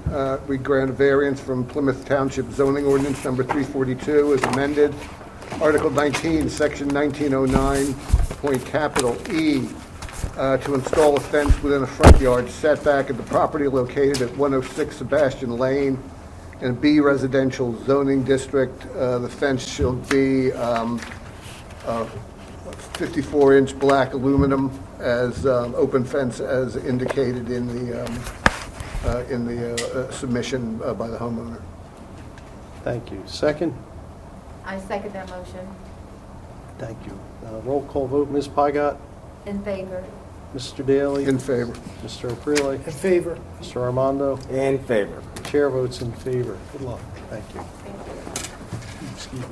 We grant a variance from Plymouth Township zoning ordinance number 342 as amended. Article 19, Section 1909, point capital E, to install a fence within a front yard setback at the property located at 106 Sebastian Lane in a B residential zoning district. The fence shall be 54-inch black aluminum as open fence as indicated in the submission by the homeowner. Thank you. Second? I second that motion. Thank you. Roll call vote, Ms. Pygott? In favor. Mr. Daly? In favor. Mr. Aprile? In favor. Mr. Armando? In favor. Chair votes in favor. Good luck. Thank you. Excuse me.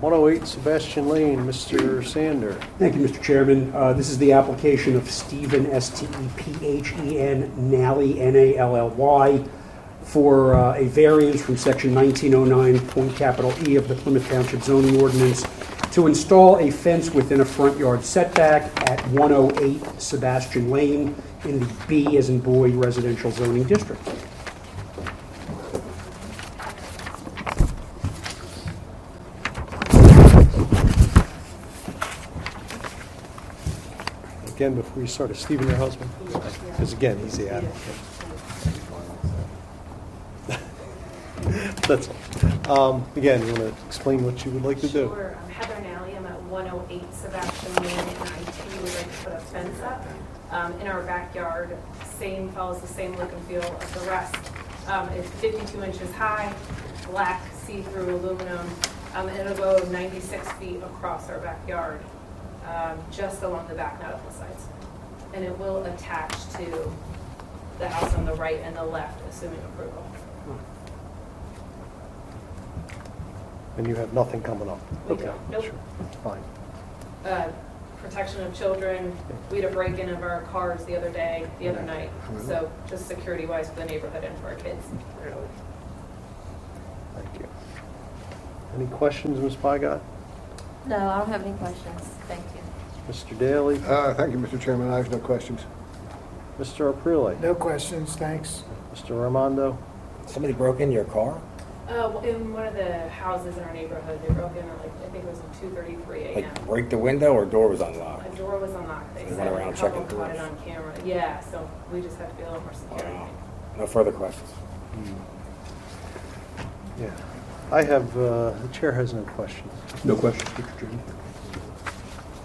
108 Sebastian Lane, Mr. Sander. Thank you, Mr. Chairman. This is the application of Stephen, S-T-E-P-H-E-N, Nally, N-A-L-L-Y, for a variance from Section 1909, point capital E of the Plymouth Township zoning ordinance to install a fence within a front yard setback at 108 Sebastian Lane in the B as in boy residential zoning district. Again, before you start, is Stephen your husband? Because again, he's the applicant. That's all. Again, you want to explain what you would like to do? Sure. I'm Heather Nally. I'm at 108 Sebastian Lane, and I too would like to put a fence up in our backyard. Follows the same look and feel as the rest. It's 52 inches high, black see-through aluminum, and it'll go 96 feet across our backyard, just along the back, not up the sides. And it will attach to the house on the right and the left, assuming approval. And you have nothing coming up? We Okay, don't. Nope. sure. Fine. Protection of children. We had a break-in of our cars the other night. So just security-wise for the neighborhood and for our kids. Thank you. Any questions, Ms. Pygott? No, I don't have any questions. Thank you. Mr. Daly? Thank you, Mr. Chairman. I have no questions. Mr. Aprile? No questions, thanks. Mr. Armando? Somebody broke into your car? In one of the houses in our neighborhood, they broke in at I think it was at 2:33 a.m. Like break the window or door was unlocked? A door was unlocked. They They said went around a couple checking caught it doors. on camera. Yeah, so we just have to be a little more secure. No further questions. Yeah. I have, the chair has no questions. No questions, Mr. Chairman.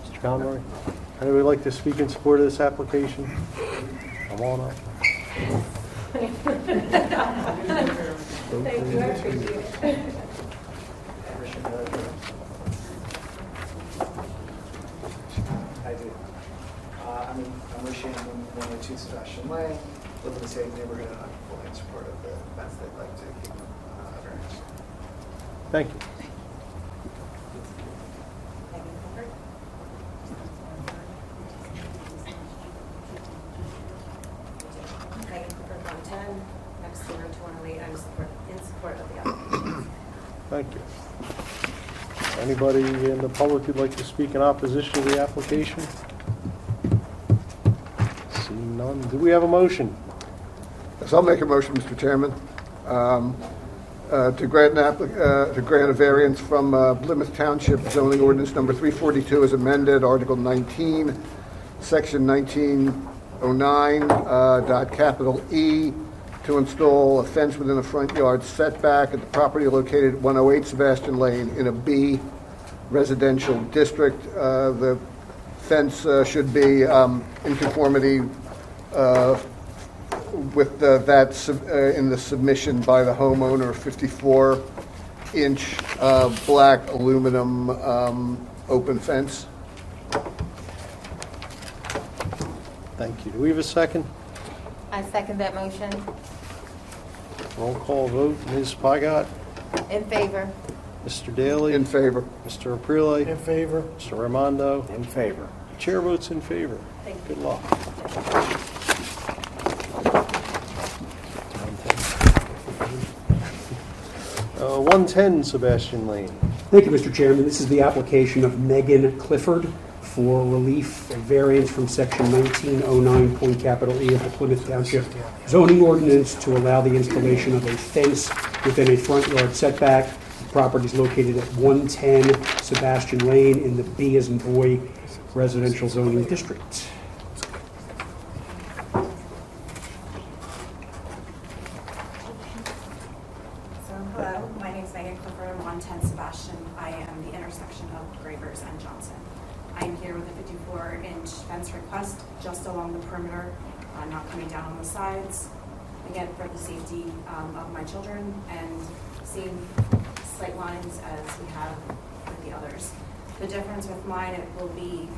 Mr. Conroy? Anybody like to speak in support of this application? Come on up. Thank you, I appreciate it. I do. safe neighborhood, and I'm fully in support of the fence they'd like to keep variance. Thank you. Megan Clifford, 110, next door to 108. I'm in support of the application. Thank you. Anybody in the public who'd like to speak in opposition to the application? Seeing none. Do we have a motion? So I'll make a motion, Mr. Chairman, to grant a variance from Plymouth Township zoning ordinance number 342 as amended, Article 19, Section 1909, capital E, to install a fence within a front yard setback at the property located at 108 Sebastian Lane in a B residential district. The fence should be in conformity with that in the submission by the homeowner, 54-inch black aluminum open fence. Thank you. Do we have a second? I second that motion. Roll call vote. Ms. Pygott? In favor. Mr. Daly? In favor. Mr. Aprile? In favor. Mr. Raimondo? In favor. Chair votes in favor. Thank you. Good luck. 110 Sebastian Lane. Thank you, Mr. Chairman. This is the application of Megan Clifford for relief, a variance from Section 1909, E of the Plymouth Township zoning ordinance to allow the installation of a fence within a front yard setback. The property is located at 110 Sebastian Lane in the B as in boy residential zoning district. Hello, my name is Megan Clifford. I'm 110 Sebastian. I am the intersection of Gravers and Johnson. I am here with a 54-inch fence request just along the perimeter, not coming down on the sides. Again, for the safety of my children and same sight lines as we have with the others. The difference with mine, it will be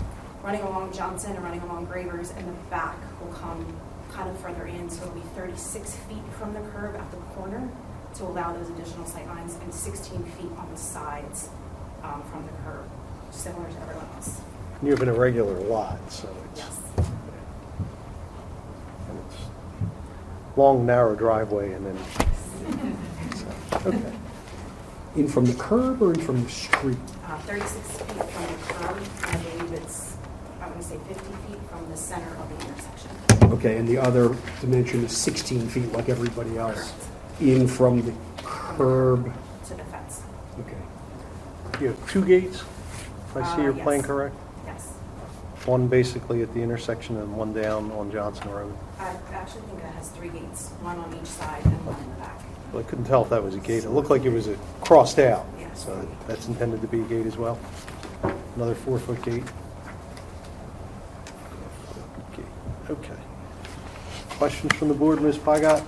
running along Johnson and running along Gravers, and the back will come kind of further in, so it'll be 36 feet from the curb at the corner to allow those additional sight lines, and 16 feet on the sides from the curb, similar to everyone else. You have an irregular lot, so it's, Yes. and it's long, narrow driveway, and then, so, okay. In from the curb or in from the street? 36 feet from the curb, and I believe it's, I'm going to say 50 feet from the center of the intersection. Okay, and the other dimension is 16 feet like everybody else. In from the curb. To the fence. Okay. You have two gates, if I see your plan Yes. correct? Yes. One basically at the intersection and one down on Johnson Road. I actually think that has 3 gates, one on each side and one in the back. Well, I couldn't tell if that was a gate. It looked like it was crossed out. Yes. So that's intended to be a gate as well? Another 4-foot gate? Okay. Questions from the board, Ms. Pygott?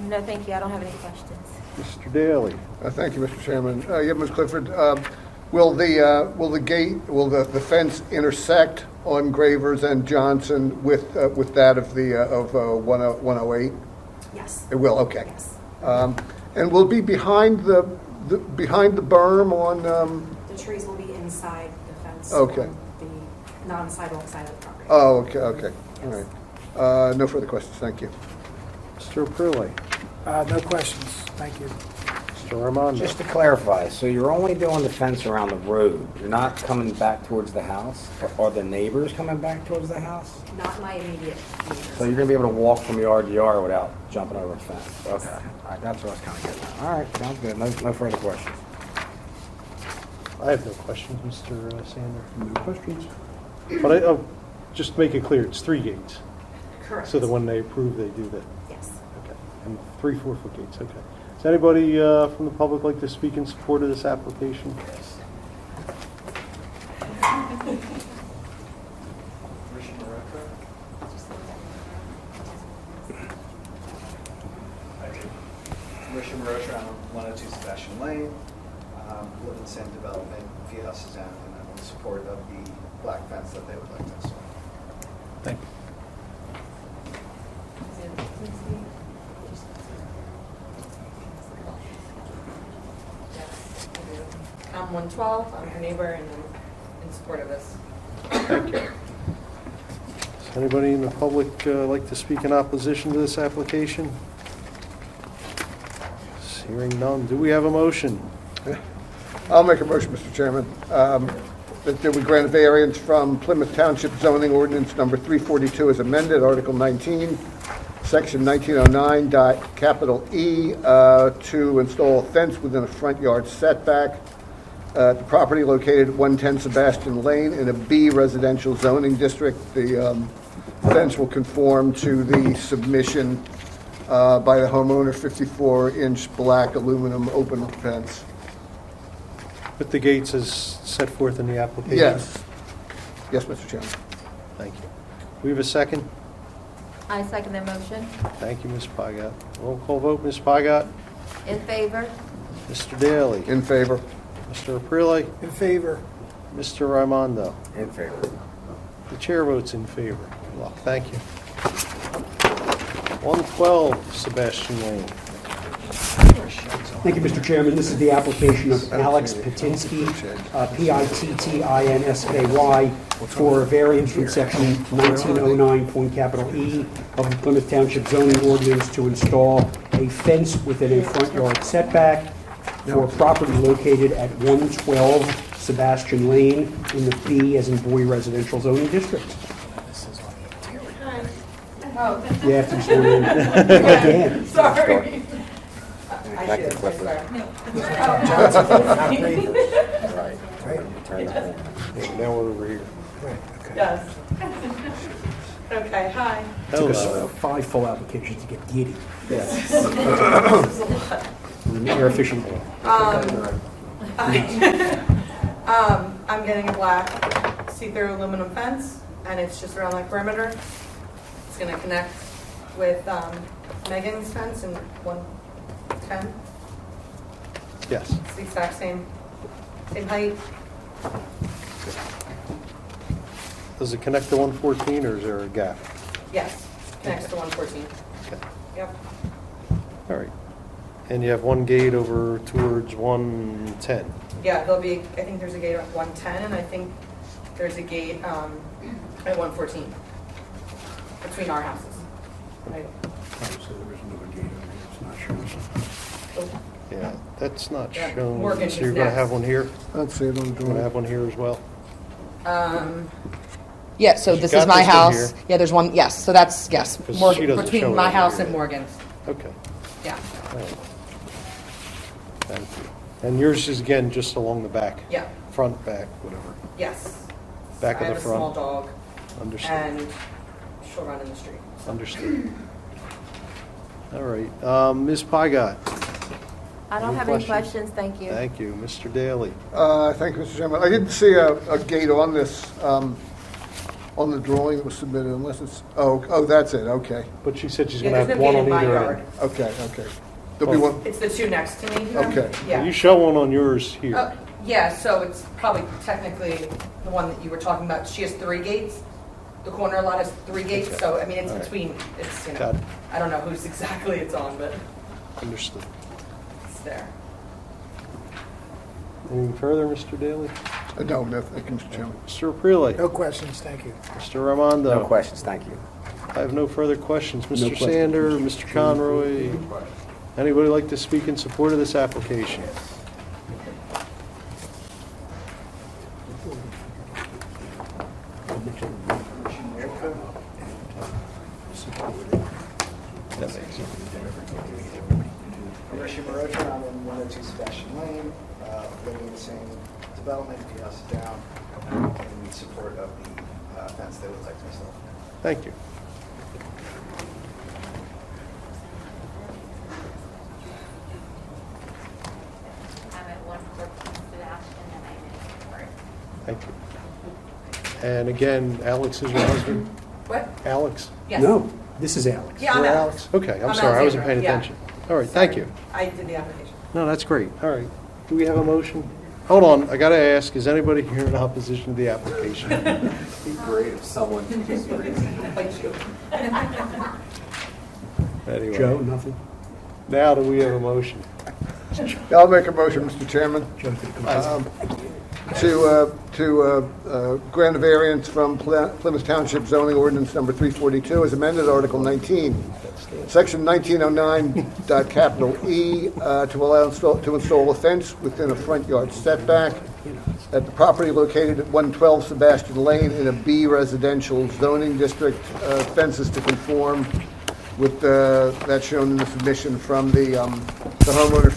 No, thank you. I don't have any questions. Mr. Daly? Thank you, Mr. Chairman. Yeah, Ms. Clifford, will the fence intersect on Gravers and Johnson with that of 108? Yes. It will. Okay. Yes. And will it be behind the berm on? The trees will be inside the fence. Okay. On the non-sidewalk side of the property. Oh, okay. Okay. Yes. All right. No further questions. Thank you. Mr. Aprile? No questions. Thank you. Mr. Armando? Just to clarify, so you're only doing the fence around the road? You're not coming back towards the house? Are the neighbors coming back towards the house? Not my immediate neighbors. So you're going to be able to walk from yard to yard without jumping over a fence? Okay. All right, that's what I was kind of getting at. All right, sounds good. No further questions. I have no questions, Mr. Sander. No questions. But just make it clear, it's 3 gates. Correct. So that when they approve, they do that. Yes. Okay. And 3 4-foot gates, okay. Does anybody from the public like to speak in support of this application? Richard Marocha, I'm on 102 Sebastian Lane. Live in the same development, few houses down, and I'm in support of the black fence that they would like to install. Thank you. I'm 112, I'm her neighbor, and I'm in support of this. Thank you. Does anybody in the public like to speak in opposition to this application? Hearing none, do we have a motion? I'll make a motion, Mr. Chairman, that we grant a variance from Plymouth Township zoning ordinance number 342 as amended, Article 19, Section 1909, capital E, to install a fence within a front yard setback. The property located at 110 Sebastian Lane in a B residential zoning district. The fence will conform to the submission by the homeowner, 54-inch black aluminum open fence. With the gates as set forth in the application? Yes. Yes, Mr. Chairman. Thank you. We have a second? I second the motion. Thank you, Ms. Pagat. Roll call vote, Ms. Pagat? In favor? Mr. Daly? In favor. Mr. Aprile? In favor. Mr. Raimondo? In favor. The chair votes in favor. Well, thank you. 112 Sebastian Lane. Thank you, Mr. Chairman. This is the application of Alex Petinsky, Pittinsky, for a variance from section 1909.E of the Plymouth Township zoning ordinance to install a fence within a front yard setback for property located at 112 Sebastian Lane in the B as in boy residential zoning district. Oh, You have to be sworn in. Again. sorry. I Back to should, Clifford. sorry. Right. Turn that in. Now we're over here. Yes. Okay, hi. Took Hello. us 5 full applications to get giddy. This is a lot. We're an air efficient. I'm getting a black see-through aluminum fence, and it's just around my perimeter. It's gonna connect with Megan's fence in 110. Yes. It's the exact same height. Does it connect to 114 or is there a gap? Yes, connects to 114. Okay. Yep. All right. And you have one gate over towards 110. Yeah, there'll be, I think there's a gate at 110, and I think there's a gate at 114 between our houses. Right. Oh, Yeah, that's not Yeah, shown. Morgan So you're is going to next. have one here? Let's see it on the You're going to drawing. have one here as well? Yeah, so She's this got is my this one house. here. Yeah, there's one, yes, so that's, yes, 'Cause Morgan- she doesn't show between it my on house here. and Morgan's. Okay. Yeah, All right. Thank you. And yours is, again, just along the back? yeah, Front, back, whatever. yes. Back of I the have a front. small dog, Understood. and she'll run in the street. Understood. All right. Ms. Pygot? I don't Any have any questions? questions, thank you. Thank you. Mr. Daly? Thank you, Mr. Chairman. I didn't see a gate on this, on the drawing that was submitted, unless it's, oh, that's it, okay. But she said she's Yeah, going to there's have no one gate on in my either yard. end. Okay. There'll be one, It's the two next to me. Okay. Yeah. You show one on yours here. Yeah, so it's probably technically the one that you were talking about. She has 3 gates. The corner lot has 3 gates, Okay. so, I mean, it's All right. between, it's, Got it. I don't know whose exactly it's on, but Understood. it's there. Anything further, Mr. Daly? no, thank you, Mr. Chairman. Mr. Aprile? No questions, thank you. Mr. Raimondo? No questions, thank you. I have no further questions. No Mr. questions. Sander, Mr. Conroy? Anybody like to speak in support of this application? That makes sense. I'm Rishi Marocha, I'm in 102 Sebastian Lane, living in the same development, a few houses down, in support of the fence that would like to install. Thank you. I'm at 114 Sebastian and I'm in support. Thank you. And again, Alex is your husband? What? Alex? Yes. No, this is Alex. Yeah, I'm You're Alex. Okay, I'm I'm sorry, I wasn't Alexandra, paying yeah. attention. All right, thank you. I did the application. No, that's great. All right. Do we have a motion? Hold on, I got to ask, is anybody here in opposition to the application? It'd be great if someone could just raise it. Like you. Anyway. Joe, nothing? Now do we have a motion? I'll make a motion, Mr. Chairman, to grant a variance from Plymouth Township zoning ordinance number 342 as amended, Article 19, Section 1909.E, to allow to install a fence within a front yard setback at the property located at 112 Sebastian Lane in a B residential zoning district. Fences to conform with that's shown in the submission from the homeowner,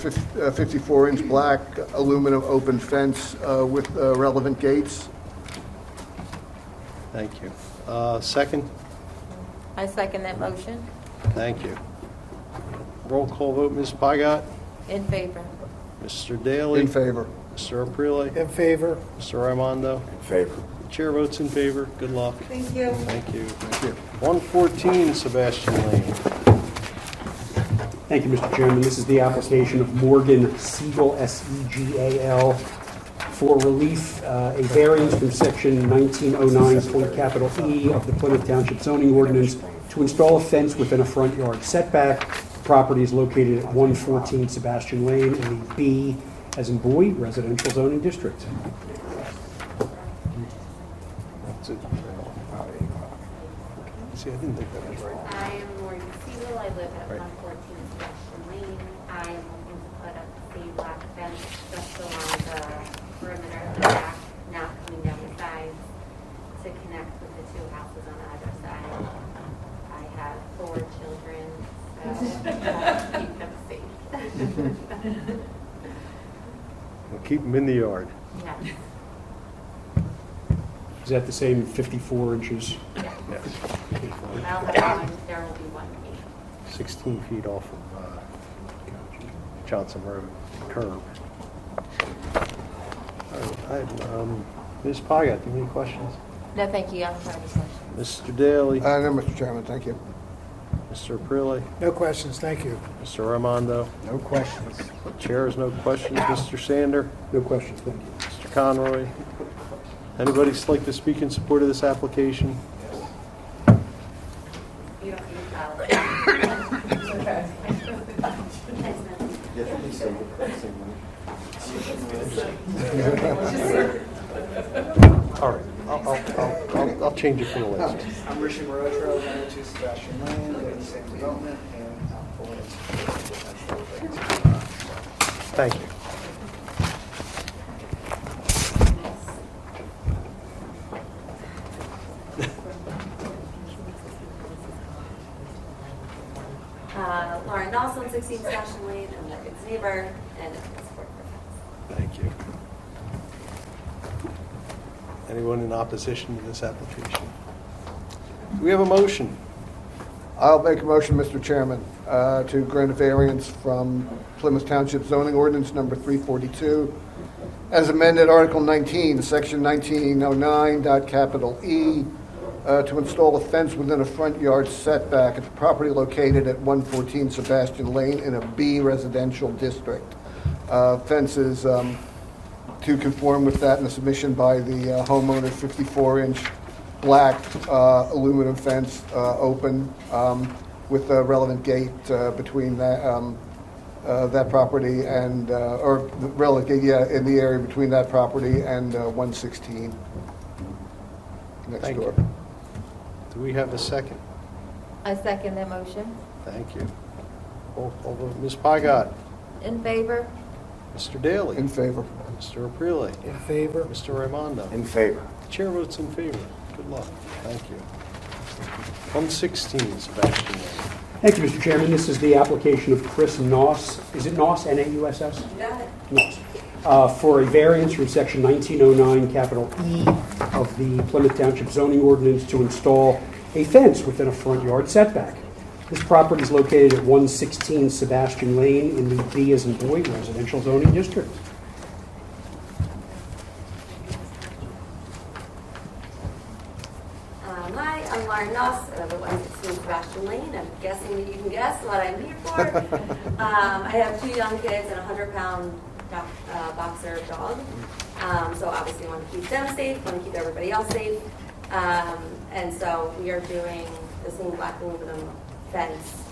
54-inch black aluminum open fence with relevant gates. Thank you. Second? I second that motion. Thank you. Roll call vote, Ms. Pygott? In favor. Mr. Daly? In favor. Mr. Aprile? In favor. Mr. Raimondo? In favor. Chair votes in favor. Good luck. Thank you. Thank you. 114 Sebastian Lane. Thank you, Mr. Chairman. This is the application of Morgan Segal, S-E-G-A-L, for relief, a variance from Section 1909.E of the Plymouth Township zoning ordinance to install a fence within a front yard setback. The property is located at 114 Sebastian Lane in the B, as in boy, residential zoning district. That's it. See, I didn't think that was right. I am Morgan Siegel. I live at 114 Sebastian Lane. I am looking to put up a black fence just along the perimeter of the back, not coming down the sides, to connect with the two houses on either side. I have 4 children, so keep them safe. We'll keep them in the yard. Yes. Is that the same 54 inches? Yes. Yes. I'll have one. There will be 1 gate. 16 feet off of Johnson Road curb. All right, Ms. Pygott, do you have any questions? No, thank you. I don't have any questions. Mr. Daly? No, Mr. Chairman, thank you. Mr. Aprile? No questions, thank you. Mr. Raimondo? No questions. Chair has no questions. Mr. Sander? No questions, thank you. Mr. Conroy? Anybody like to speak in support of this application? You don't need All right, I'll change it for the last. I'm Rishi Marotra, 102 Sebastian Lane, live in the same development, and I'm fully in support of the fence. Thank you. Lauren Nelson, 16 Sebastian Lane, I'm Morgan's neighbor, and I'm in support for fence. Thank you. Anyone in opposition to this application? Do we have a motion? I'll make a motion, Mr. Chairman, to grant a variance from Plymouth Township zoning ordinance number 342 as amended Article 19, Section 1909.E, to install a fence within a front yard setback at the property located at 114 Sebastian Lane in a B residential district. Fences to conform with that in the submission by the homeowner, 54-inch black aluminum fence, open, with a relevant gate between that property and, or the relevant gate, yeah, in the area between that property and 116 next Thank door. you. Do we have a second? I second that motion. Thank you. Roll call vote. Ms. Pygott? In favor? Mr. Daly? In favor. Mr. Aprile? In favor? Mr. Raimondo? In favor. The chair votes in favor. Good luck. Thank you. 116 Sebastian Lane. Thank you, Mr. Chairman. This is the application of Chris Noss. Is it Noss, N-A-U-S-S? You got it. Noss. For a variance from Section 1909, capital E of the Plymouth Township zoning ordinance to install a fence within a front yard setback. This property is located at 116 Sebastian Lane in the B as in boy residential zoning district. Hi, I'm Lauren Noss, I live at 116 Sebastian Lane. I'm guessing that you can guess what I'm here for. I have 2 young kids and a 100-pound boxer dog. So obviously want to keep them safe, want to keep everybody else safe. And so we are doing this new black aluminum fence.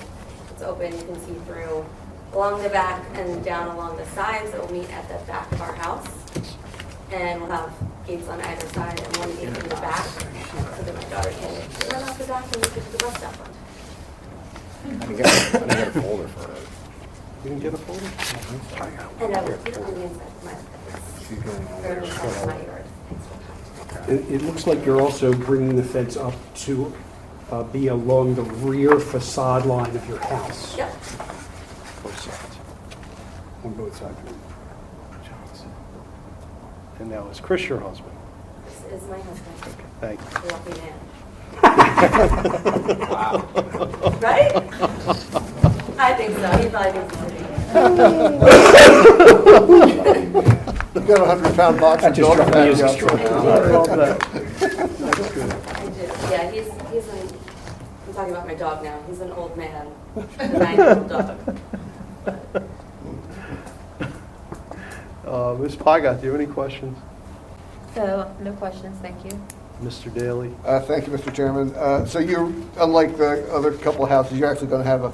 It's open, you can see through. along the back and down along the sides. It will meet at the back of our house. And we'll have gates on either side and one gate in the back, so that my daughter can run out the back and get to the bus stop. I didn't get a folder for it. You didn't get a folder? And I will put it on the inside of my, or on the side of my yard. It looks like you're also bringing the fence up to be along the rear facade line of your house. Yep. Both sides. On both sides. Johnson. And now, is Chris your husband? This is my husband. Okay, thank you. Lucky man. Right? I think so. He probably thinks so. You got a 100-pound box of dog back I love that. I do. Yeah, he's I'm talking about my dog now. He's an old man, a 9-year-old dog. Ms. Pygott, do you have any questions? So, no questions, thank you. Mr. Daly? Thank you, Mr. Chairman. So you're, unlike the other couple of houses, you're actually going to have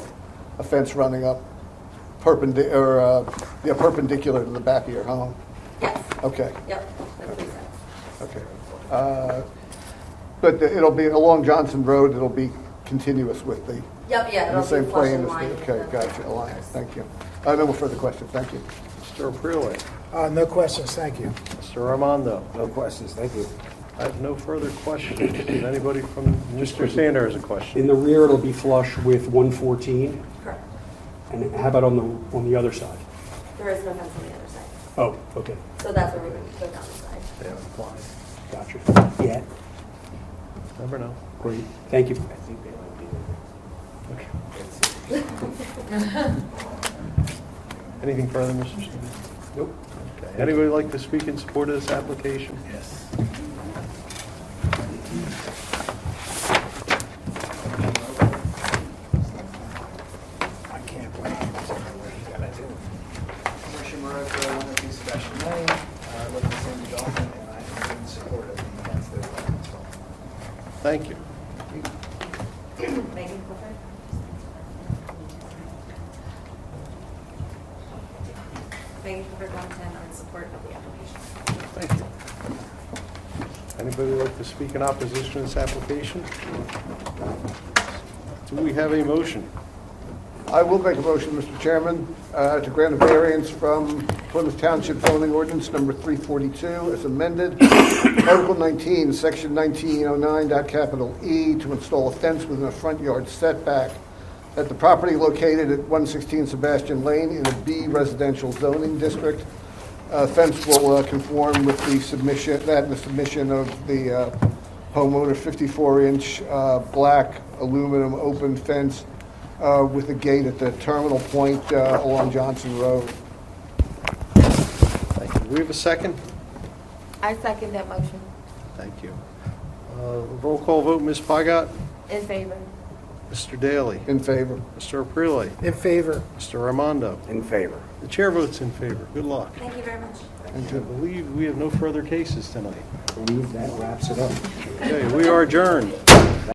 a fence running up perpendicular to the back of your home? Yes. Okay. Yep. That makes sense. Okay. But it'll be along Johnson Road, it'll be continuous with the... Yep, yeah, in the it'll same be flush plane in as line the... with Okay, the gotcha, aligned. cars. Thank you. No more further questions, thank you. Mr. Aprile? No questions, thank you. Mr. Armando? No questions, thank you. I have no further questions. Does anybody from, Mr. Sander has a question? In the rear, it'll be flush with 114. Correct. And how about on the other side? There is no fence on the other side. Oh, okay. So that's where we're going to go down the side. They haven't applied. Gotcha. Yeah. Never know. Great. Thank you. Okay. Anything further, Mr. Sander? Nope. Okay. Anybody like to speak in support of this application? Yes. I can't wait. What you gotta do? Commissioner Marotta, 102 Sebastian Lane, looking at same development, and I am in support of the fence that we're going to install. Thank you. Megan Clifford? Megan Clifford, 110, in support of the application. Thank you. Anybody like to speak in opposition to this application? Do we have a motion? I will make a motion, Mr. Chairman, to grant a variance from Plymouth Township zoning ordinance number 342 as amended, Article 19, Section 1909.E, to install a fence within a front yard setback at the property located at 116 Sebastian Lane in a B residential zoning district. Fence will conform with the submission of the homeowner 54-inch black aluminum open fence with a gate at the terminal point along Johnson Road. Thank you. Do we have a second? I second that motion. Thank you. Roll call vote, Ms. Pygott? In favor. Mr. Daly? In favor. Mr. Aprile? In favor. Mr. Armando? In favor. The chair votes in favor. Good luck. Thank you very much. And I believe we have no further cases tonight. I believe that wraps it up. Okay, we are adjourned.